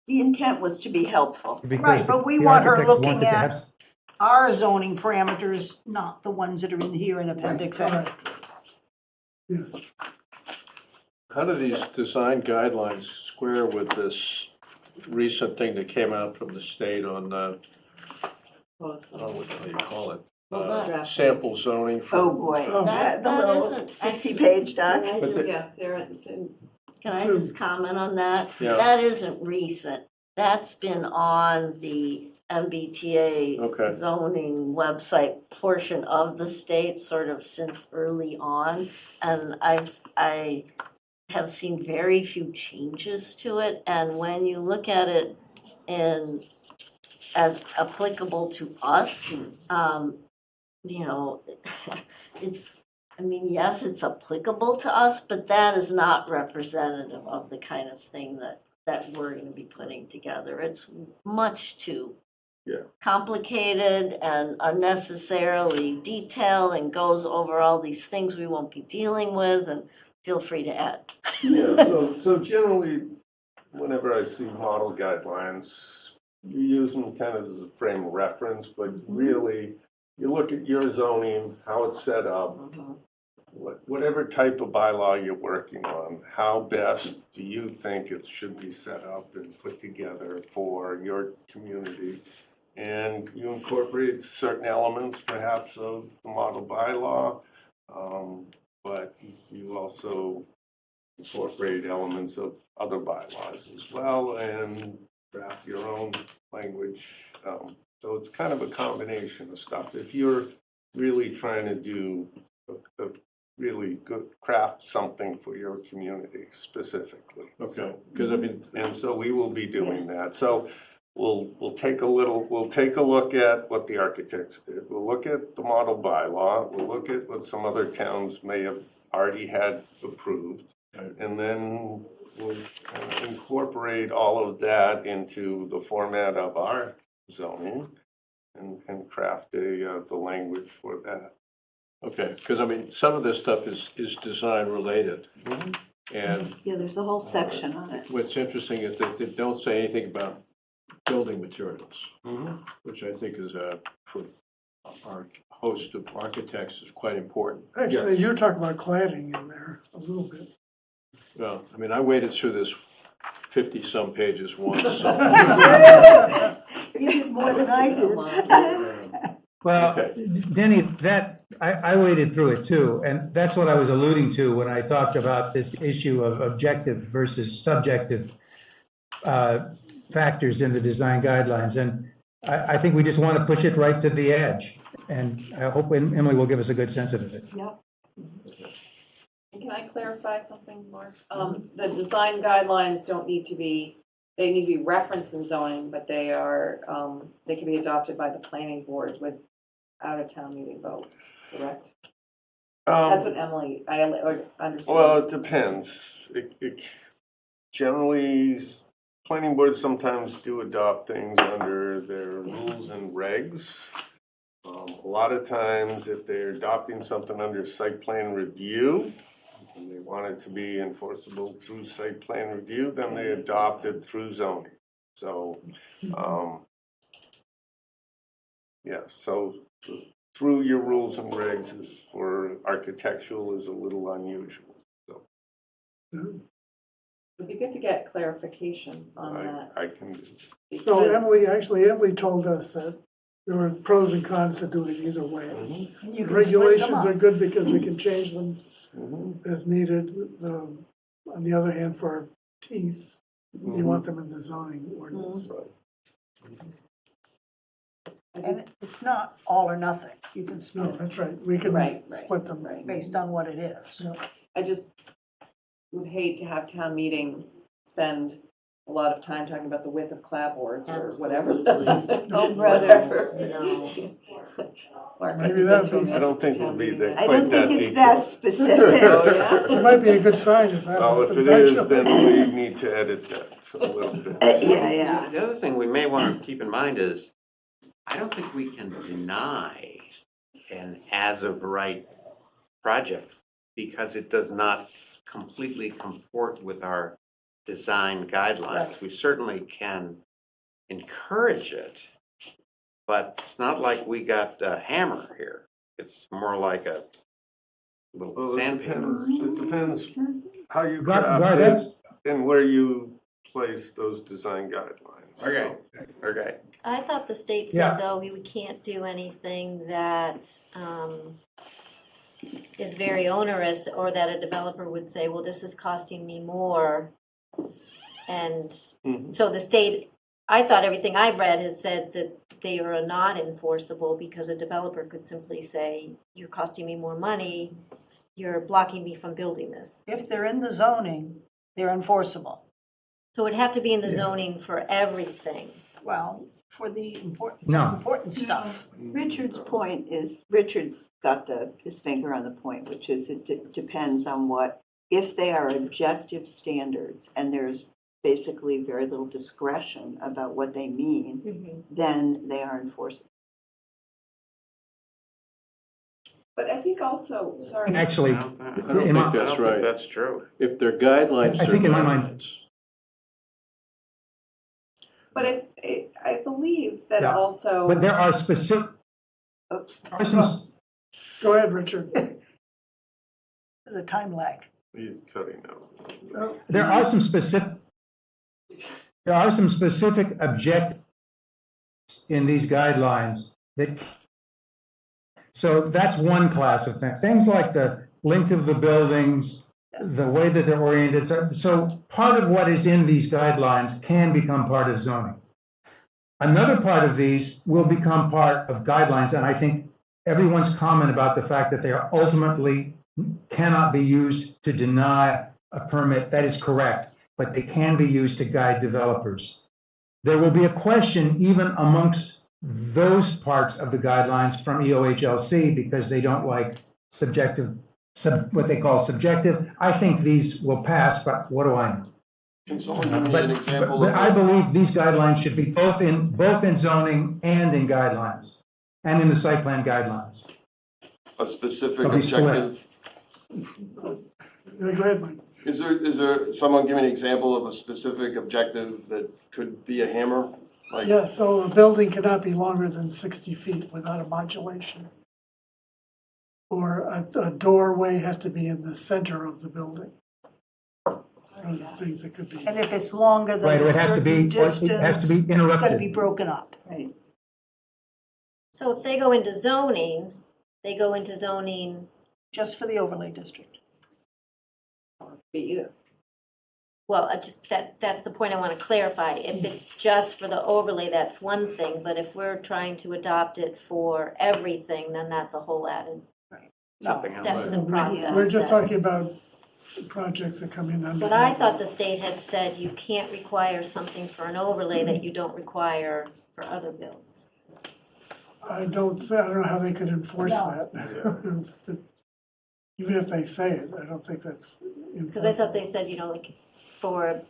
The intent was to be helpful. because Right, but we the want her architects looking wanted to at- have Our zoning parameters, not the ones that are in here in Appendix A. Correct. Yes, How do these design guidelines square with this recent thing that came out from the state on, I Oh, don't know what the hell you call it. Well, that- Sample zoning for. Oh, boy, Oh. the That little isn't- 60-page doc. Can I But just- Yes, Sarah, it's in- Can I just comment on that? Yeah. That isn't recent. That's been on the MBTA Okay. zoning website portion of the state sort of since early on. And I have seen very few changes to it. And when you look at it as applicable to us, you know, I mean, yes, it's applicable to us, but that is not representative of the kind of thing that we're gonna be putting together. It's much too complicated and unnecessarily detailed and goes over all these things we won't be dealing with, and feel free to add. Yeah, so generally, whenever I see model guidelines, you use them kind of as a frame of reference, but really, you look at your zoning, how it's set up, whatever type of bylaw you're working on, how best do you think it should be set up and put together for your community? And you incorporate certain elements perhaps of the model bylaw, but you also incorporate elements of other bylaws as well and draft your own language. So it's kind of a combination of stuff. If you're really trying to do a really good, craft something for your community specifically. Okay, because I mean, And so we will be doing that. So we'll take a look at what the architects did. We'll look at the model bylaw. We'll look at what some other towns may have already had approved. And then we'll incorporate all of that into the format of our zoning and craft the language for that. okay, because I mean, some of this stuff is design related. And Yeah, there's a whole section on it. what's interesting is that they don't say anything about building materials, which I think is for our host of architects is quite important. Actually, you're talking about cladding in there a little bit. Well, I mean, I waded through this 50-some pages once, so. You did more than I did. Well, Okay. Denny, I waded through it too, and that's what I was alluding to when I talked about this issue of objective versus subjective factors in the design guidelines. And I think we just want to push it right to the edge. And I hope Emily will give us a good sense of it. Yep. Can I clarify something, Mark? The design guidelines don't need to be, they need to be referenced in zoning, but they can be adopted by the planning board without a town meeting vote, correct? That's what I understood. Well, it depends. Generally, planning boards sometimes do adopt things under their rules and regs. A lot of times, if they're adopting something under site plan review, and they want it to be enforceable through site plan review, then they adopt it through zoning. So, so through your rules and regs is for architectural is a little unusual. So It'd be good to get clarification on that. I can. So because- Emily told us that there were pros and cons to doing it either way. You can split them Regulations up. are good because we can change them as needed. On the other hand, for our teeth, you want them in the zoning ordinance. And it's not all or nothing. You can No, split that's right. We can Right, split them. right. based on what it is. I just would hate to have town meeting spend a lot of time talking about the width of clapboards or whatever. Absolutely. Oh, Whatever. No. Mark, Maybe that's a that'd good be- I don't think town we'll be meeting. there I quite don't that think it's detailed. that specific. Oh, yeah? It might be a good sign if that Well, if happens. it is, actually. then we need to edit that a little bit. Yeah. The other thing we may want to keep in mind is, I don't think we can deny an as-of-right project because it does not completely comport with our design guidelines. We certainly can encourage it, but it's not like we got a hammer here. It's more like a little Well, it sandpaper. depends how you Gar, craft it that's, and where you place those design guidelines. Okay, okay. I thought the state Yeah. said, though, we can't do anything that is very onerous, or that a developer would say, well, this is costing me more. And Mhm. so the state, I thought everything I've read has said that they are not enforceable, because a developer could simply say, you're costing me more money, you're blocking me from building this. If they're in the zoning, they're enforceable. So it'd have to be in the Yeah. zoning for everything. Well, for the important, No. important stuff. Richard's point is, Richard's got his finger on the point, which is it depends on what, if they are objective standards and there's basically very little discretion about what they mean, then they are enforceable. But I think also, sorry. Actually, I don't I don't in think my- that's right. That's true. If they're guidelines, I they're think in my mind- guidelines. But I believe that Yeah. also. but there are specific, are some, Go ahead, Richard. The time lag. He's cutting out. Oh, there are some specific objectives in these guidelines that, so that's one class of things. Things like the length of the buildings, the way that they're oriented. So part of what is in these guidelines can become part of zoning. Another part of these will become part of guidelines, and I think everyone's comment about the fact that they are ultimately cannot be used to deny a permit, that is correct, but they can be used to guide developers. There will be a question even amongst those parts of the guidelines from EOHLC, because they don't like subjective, what they call subjective. I think these will pass, but what do I know? Can someone give me But an example but of I a- believe these guidelines should be both in zoning and in guidelines, and in the site plan guidelines. a specific They'll be split. objective? Go ahead, Mike. Is there someone give me an example of a specific objective that could be a hammer? Like, Yeah, so a building cannot be longer than 60 feet without a modulation. Or a doorway has to be in the center of the building. Those are things that could be. And if it's longer Right, than or a it has to be, certain it has to be distance, it's gotta interrupted. be broken up. Right. So if they go into zoning, they go into zoning, Just for the overlay district. Be you. well, that's the point I want to clarify. If it's just for the overlay, that's one thing, but if we're trying to adopt it for everything, then that's a whole added Something else. steps and process. We're just that- talking about projects that come in under. But I thought the state had said you can't require something for an overlay that you don't require for other builds. I don't know how they could enforce No. that. Even if they say it, I don't think that's. Because I thought they said, like for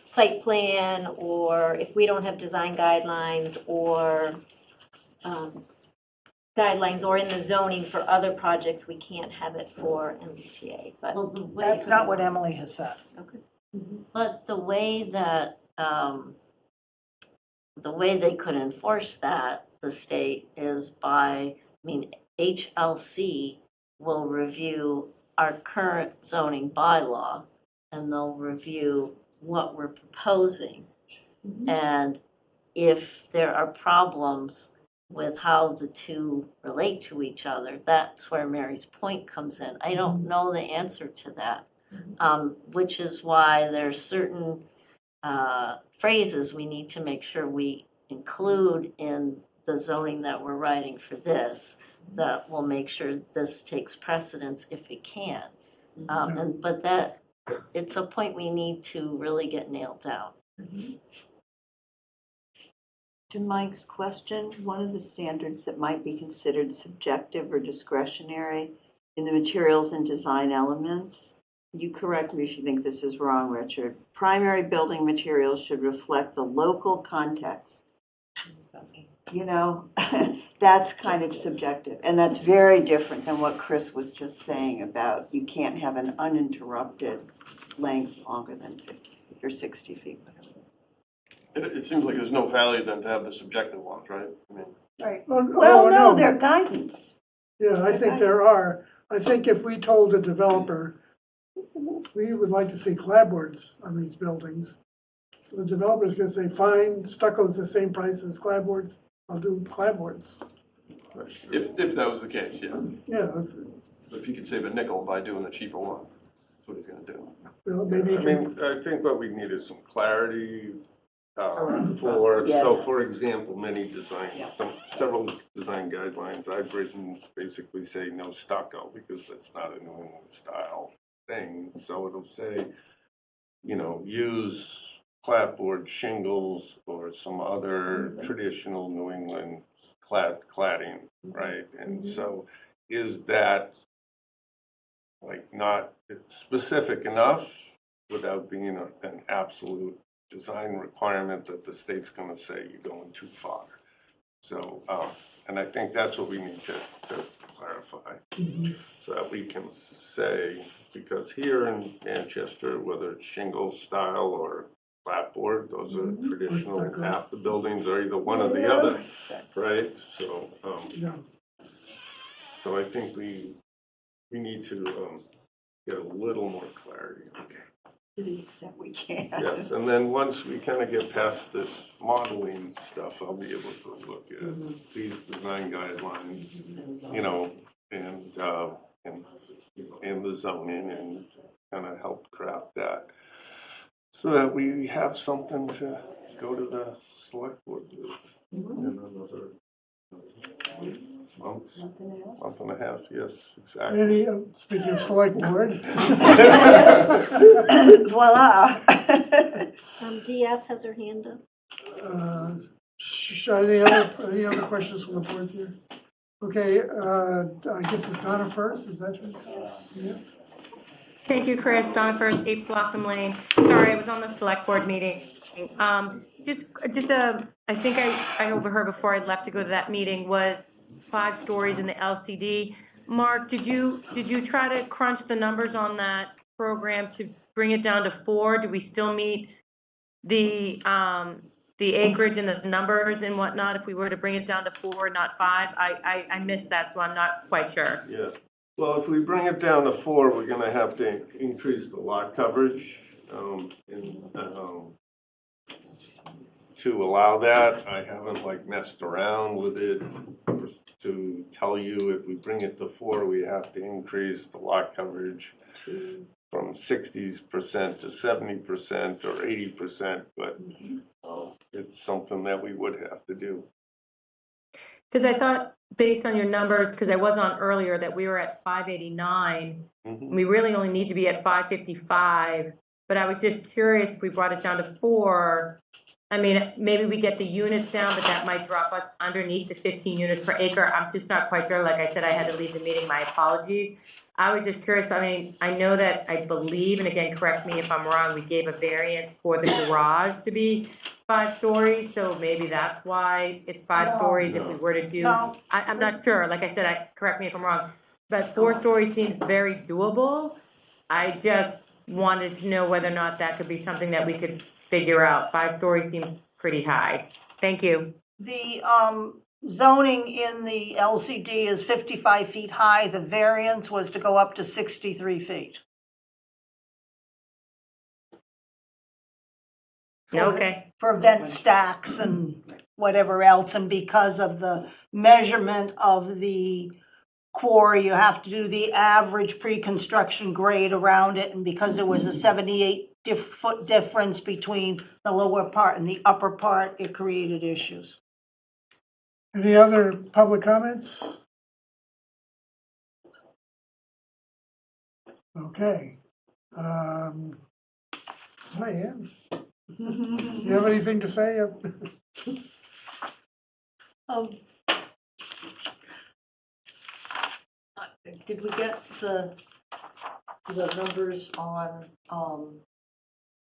site plan, or if we don't have design guidelines or guidelines, or in the zoning for other projects, we can't have it for MBTA, but. Well, the way- That's not what Emily has said. But the way that, the way they could enforce that, the state, is by, HLC will review our current zoning bylaw, and they'll review what we're proposing. And if there are problems with how the two relate to each other, that's where Mary's point comes in. I don't know the answer to that, which is why there's certain phrases we need to make sure we include in the zoning that we're writing for this, that will make sure this takes precedence if it can. But that, it's a point we need to really get nailed down. To Mike's question, one of the standards that might be considered subjective or discretionary in the materials and design elements, you correct me if you think this is wrong, Richard. Primary building materials should reflect the local context. That's kind of subjective. And that's very different than what Chris was just saying about you can't have an uninterrupted length longer than 50 feet or 60 feet, whatever. it seems like there's no value then to have the subjective ones, right? Right. Oh, Well, oh, no, they're guidance. Yeah, I think there are. I think if we told the developer, we would like to see clapboards on these buildings, The developer's gonna say, fine, stucco's the same price as clapboards, I'll do clapboards. If that was the case, yeah. Yeah, If he could save a nickel by doing the cheaper one, that's what he's gonna do. well, maybe you I can, mean, I think what we need is some clarity Around the for, process. so Yes. for example, many design, Yeah. several design guidelines I've written basically say no stucco, because that's not a New England style thing. So it'll say, use clapboard shingles or some other traditional New England cladding, right? And so is that like not specific enough without being an absolute design requirement that the state's gonna say you're going too far? So, and I think that's what we need to clarify, so that we can say, because here in Manchester, whether it's shingle style or clapboard, those are traditional, stucco. half the buildings are either one or the other, right? So, yeah, so I think we need to get a little more clarity. Okay. To the extent we can. Yes, and then once we kind of get past this modeling stuff, I'll be able to look at these design guidelines, and the zoning, and kind of help craft that, so that we have something to go to the select board with in another month and a half, yes, exactly. any, speaking of select board, Voila. DF has her hand up. any other questions from the board here? Okay, I guess it's Donna first, is that yours? Yeah. Thank you, Chris. Donna First, 8 Blossom Lane. Sorry, I was on the select board meeting. I think I overheard before I left to go to that meeting was 5 stories in the LCD. Mark, did you try to crunch the numbers on that program to bring it down to 4? Do we still meet the acreage and the numbers and whatnot if we were to bring it down to 4, not 5? I missed that, so I'm not quite sure. Yeah, well, if we bring it down to 4, we're gonna have to increase the lot coverage, to allow that. I haven't messed around with it to tell you if we bring it to 4, we have to increase the lot coverage from 60% to 70% or 80%, but it's something that we would have to do. Because I thought, based on your numbers, because I was on earlier, that we were at 589. We really only need to be at 555. But I was just curious if we brought it down to 4. I mean, maybe we get the units down, but that might drop us underneath the 15 units per acre. I'm just not quite sure. Like I said, I had to leave the meeting. My apologies. I was just curious. I mean, I know that I believe, and again, correct me if I'm wrong, we gave a variance for the garage to be 5 stories. So maybe that's why it's 5 stories if we were to do. No. I'm not sure. Like I said, correct me if I'm wrong. But 4 stories seems very doable. I just wanted to know whether or not that could be something that we could figure out. 5 stories seems pretty high. Thank you. The zoning in the LCD is 55 feet high. The variance was to go up to 63 feet. Okay. For vent stacks and whatever else, and because of the measurement of the quarry, you have to do the average pre-construction grade around it, and because there was a 78-foot difference between the lower part and the upper part, it created issues. Any other public comments? Okay. Diane, you have anything to say? Did we get the numbers on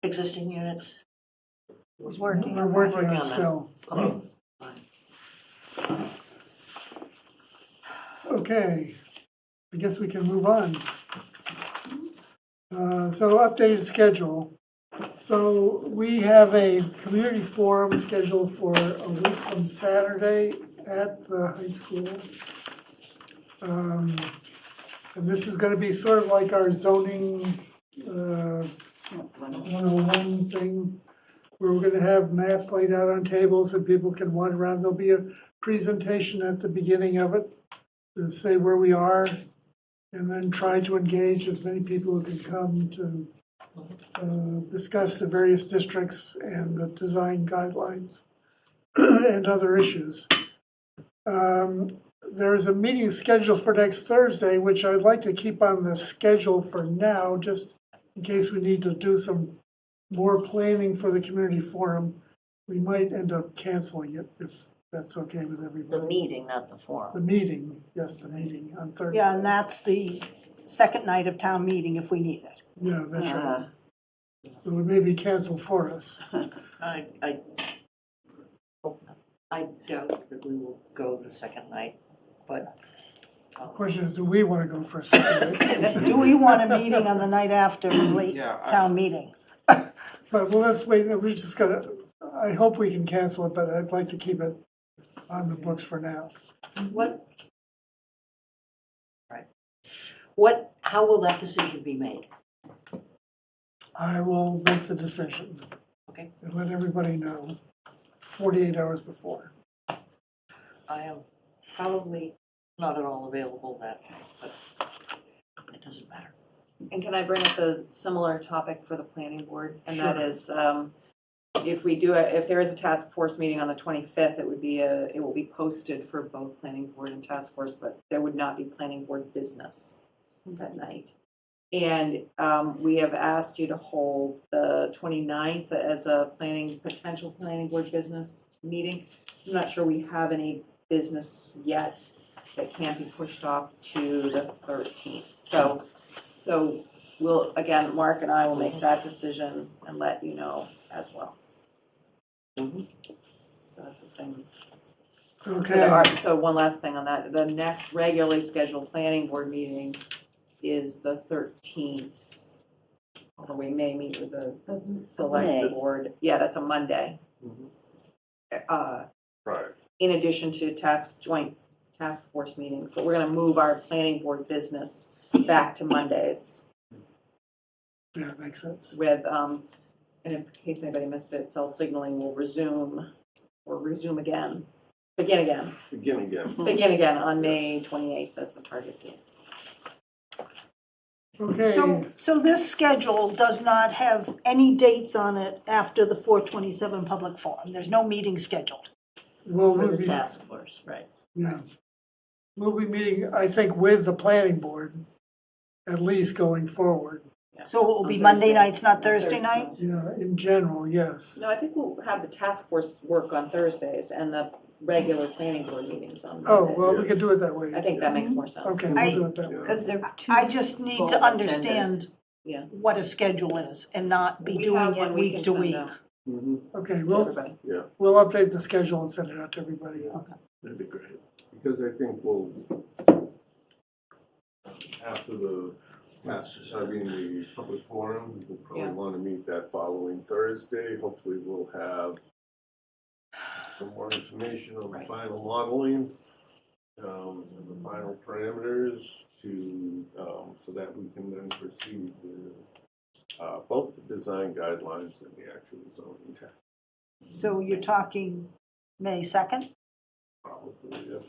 existing units? Was working. We're working on it that. still. Okay. Okay, I guess we can move on. So updated schedule. So we have a community forum scheduled for a week from Saturday at the high school. And this is gonna be sort of like our zoning 101 thing. where we're gonna have maps laid out on tables and people can wander around. There'll be a presentation at the beginning of it to say where we are, and then try to engage as many people who can come to discuss the various districts and the design guidelines and other issues. There is a meeting scheduled for next Thursday, which I'd like to keep on the schedule for now, just in case we need to do some more planning for the community forum. We might end up canceling it if that's okay with The everybody. meeting, not the The forum. meeting, yes, the meeting on Thursday. Yeah, and that's the second night of town meeting if we need it. Yeah, that's right. So it may be canceled for us. I doubt that we will go the second night, but. The question is, do we want to go for a second night? Do we want a meeting on the night after late town meeting? But well, let's wait, we just gotta, I hope we can cancel it, but I'd like to keep it on the books for now. How will that decision be made? I will make the decision. Okay. And let everybody know 48 hours before. I am probably not at all available that night, but it doesn't matter. And can I bring up a similar topic for the planning board? And that Sure. is, if there is a task force meeting on the 25th, it will be posted for both planning board and task force, but there would not be planning board business that night. And we have asked you to hold the 29th as a potential planning board business meeting. I'm not sure we have any business yet that can't be pushed off to the 13th. So we'll, again, Mark and I will make that decision and let you know as well. So that's the same. Okay, So one last thing on that, the next regularly scheduled planning board meeting is the 13th. Although we may meet with the select May. board. Yeah, that's a Monday. Right. In addition to joint task force meetings, but we're gonna move our planning board business back to Mondays yeah, makes sense. with, and in case anybody missed it, cell signaling will resume again, begin again on May 28th as the target date. Okay, So this schedule does not have any dates on it after the 427 public forum. There's no meeting scheduled. well, For we'll the be, task force, right. yeah. We'll be meeting, I think, with the planning board, at least going forward. So it will be On Monday Thursdays. nights, not Thursday Thursday. nights? Yeah, in general, yes. No, I think we'll have the task force work on Thursdays and the regular planning board meetings on Oh, Mondays. well, we can do it that way. I think that makes more sense. Okay, we'll do it that way. Because they're two. I just need full to understand Yeah. what a schedule is and not be We doing have it one we week can to send week. out Okay, to we'll everybody. update the schedule and send it out to everybody. That'd be great. Because I think we'll, after the public forum, we'll probably Yeah. want to meet that following Thursday. Hopefully we'll have some more information on the Right. final modeling, and the final parameters so that we can then proceed with both the design guidelines and the actual zoning text. So you're talking May 2nd? Probably, if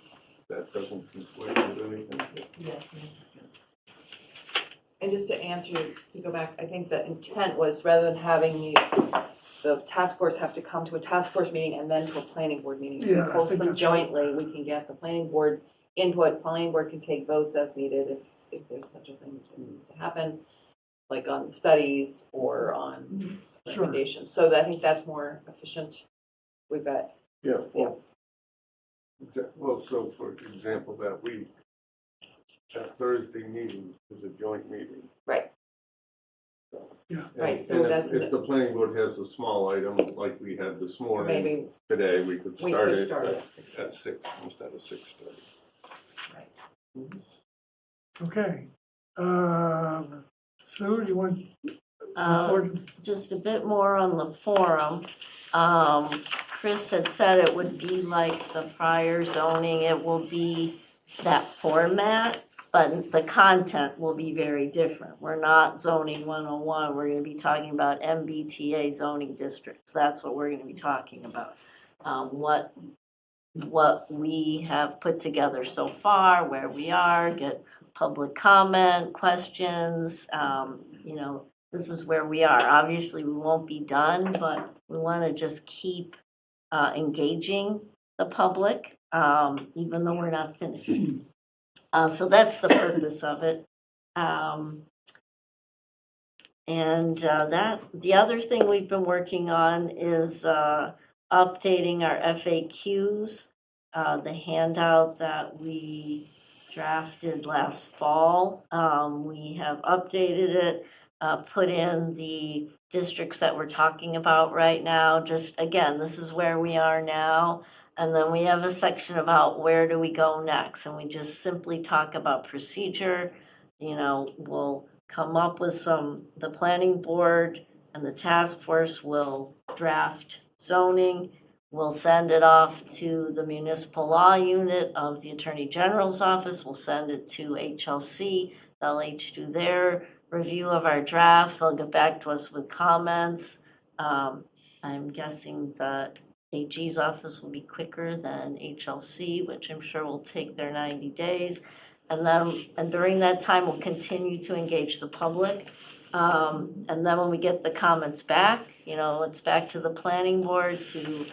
that doesn't conflict with anything. Yes. And just to answer, to go back, I think the intent was rather than having the task force have to come to a task force meeting and then to a planning board meeting. If we Yeah, I post think them that's right. jointly, we can get the planning board input, planning board can take votes as needed if there's such a thing that needs to happen, like on studies or on Sure. recommendations. So I think that's more efficient. We've got, Yeah, well, well, so for example, that week, that Thursday meeting is a joint meeting. right, Yeah. Right, And- so and that's- if the planning board has a small item like we had this morning, maybe today, we could we start could it start it. at 6 instead of 6:30. Okay. Sue, do you want Just a bit more on the forum. Chris had said it would be like the prior zoning, it will be that format. but the content will be very different. We're not zoning 101, we're gonna be talking about MBTA zoning districts. That's what we're gonna be talking about. What we have put together so far, where we are, get public comment, questions, this is where we are. Obviously, we won't be done, but we want to just keep engaging the public, even though we're not finished. So that's the purpose of it. The other thing we've been working on is updating our FAQs, the handout that we drafted last fall. We have updated it, put in the districts that we're talking about right now. Just, again, this is where we are now. And then we have a section about where do we go next. And we just simply talk about procedure. We'll come up with the planning board and the task force will draft zoning. We'll send it off to the municipal law unit of the Attorney General's office. We'll send it to HLC. They'll each do their review of our draft. They'll get back to us with comments. I'm guessing the AG's office will be quicker than HLC, which I'm sure will take their 90 days. And during that time, we'll continue to engage the public. And then when we get the comments back, it's back to the planning board to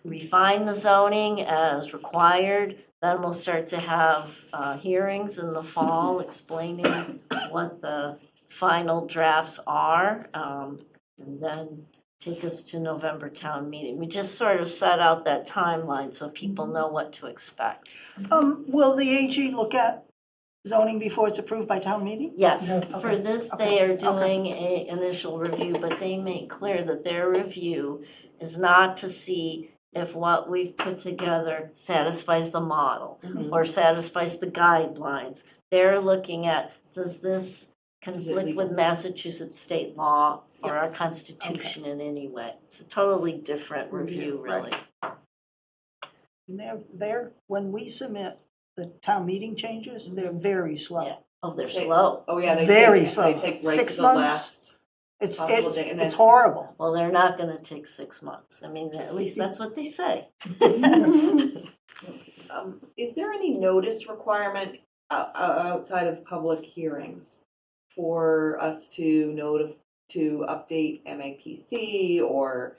refine the zoning as required. Then we'll start to have hearings in the fall explaining what the final drafts are, and then take us to November town meeting. We just sort of set out that timeline so people know what to expect. Will the AG look at zoning before it's approved by town meeting? Yes, Yes. for this, they are doing a initial review, but they make clear that their review is not to see if what we've put together satisfies the model or satisfies the guidelines. They're looking at, does this conflict with Massachusetts state law or our Constitution in any way? It's a totally different review, really. And when we submit the town meeting changes, they're very slow. Yeah. Oh, they're slow. Oh, yeah, Very slow. They take right 6 to the months? last. Possible date, and It's then- horrible. Well, they're not gonna take 6 months. I mean, at least that's what they say. Is there any notice requirement outside of public hearings for us to update MAPC or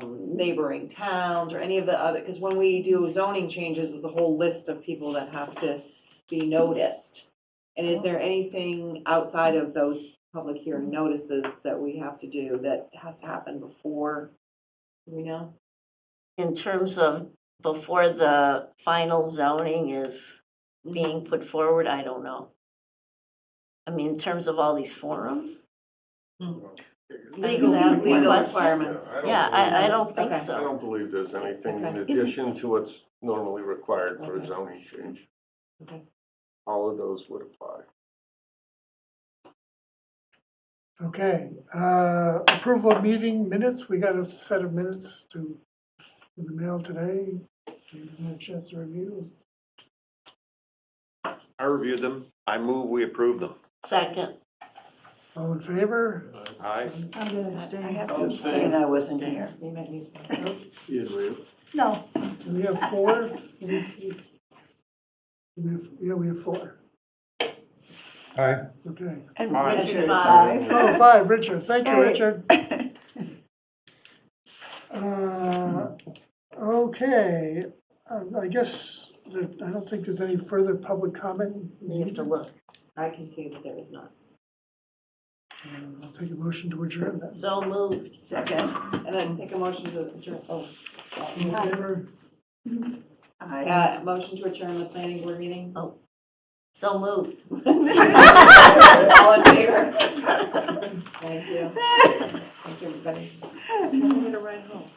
neighboring towns or any of the other, because when we do zoning changes, there's a whole list of people that have to be noticed. And is there anything outside of those public hearing notices that we have to do that has to happen before, do we know? In terms of before the final zoning is being put forward, I don't know. I mean, in terms of all these forums? Legal requirements. Yeah, I don't think Okay. so. I don't believe there's anything in Okay. addition to what's normally required for a Okay. zoning change. Okay. All of those would apply. Okay, approval of meeting minutes, we got a set of minutes in the mail today. Do you have a chance to review? I reviewed them. I move we approve them. Second, All in favor? Aye. I'm gonna I abstain. have to abstain, I wasn't here. You might need to- You agree? No, We have 4? We have 4, All right, okay. and Aye. Richard, Five. 5. Oh, 5, Richard, thank you, Hey. Richard. Okay, I guess, I don't think there's any further public comment. you have to look. I can see that there is not. I'll take a motion to adjourn then. So moved. Second, and then take a motion to adjourn, All in favor? motion to adjourn the planning board meeting. So moved. All in favor? Thank you. Thank you, everybody. I'm gonna ride home.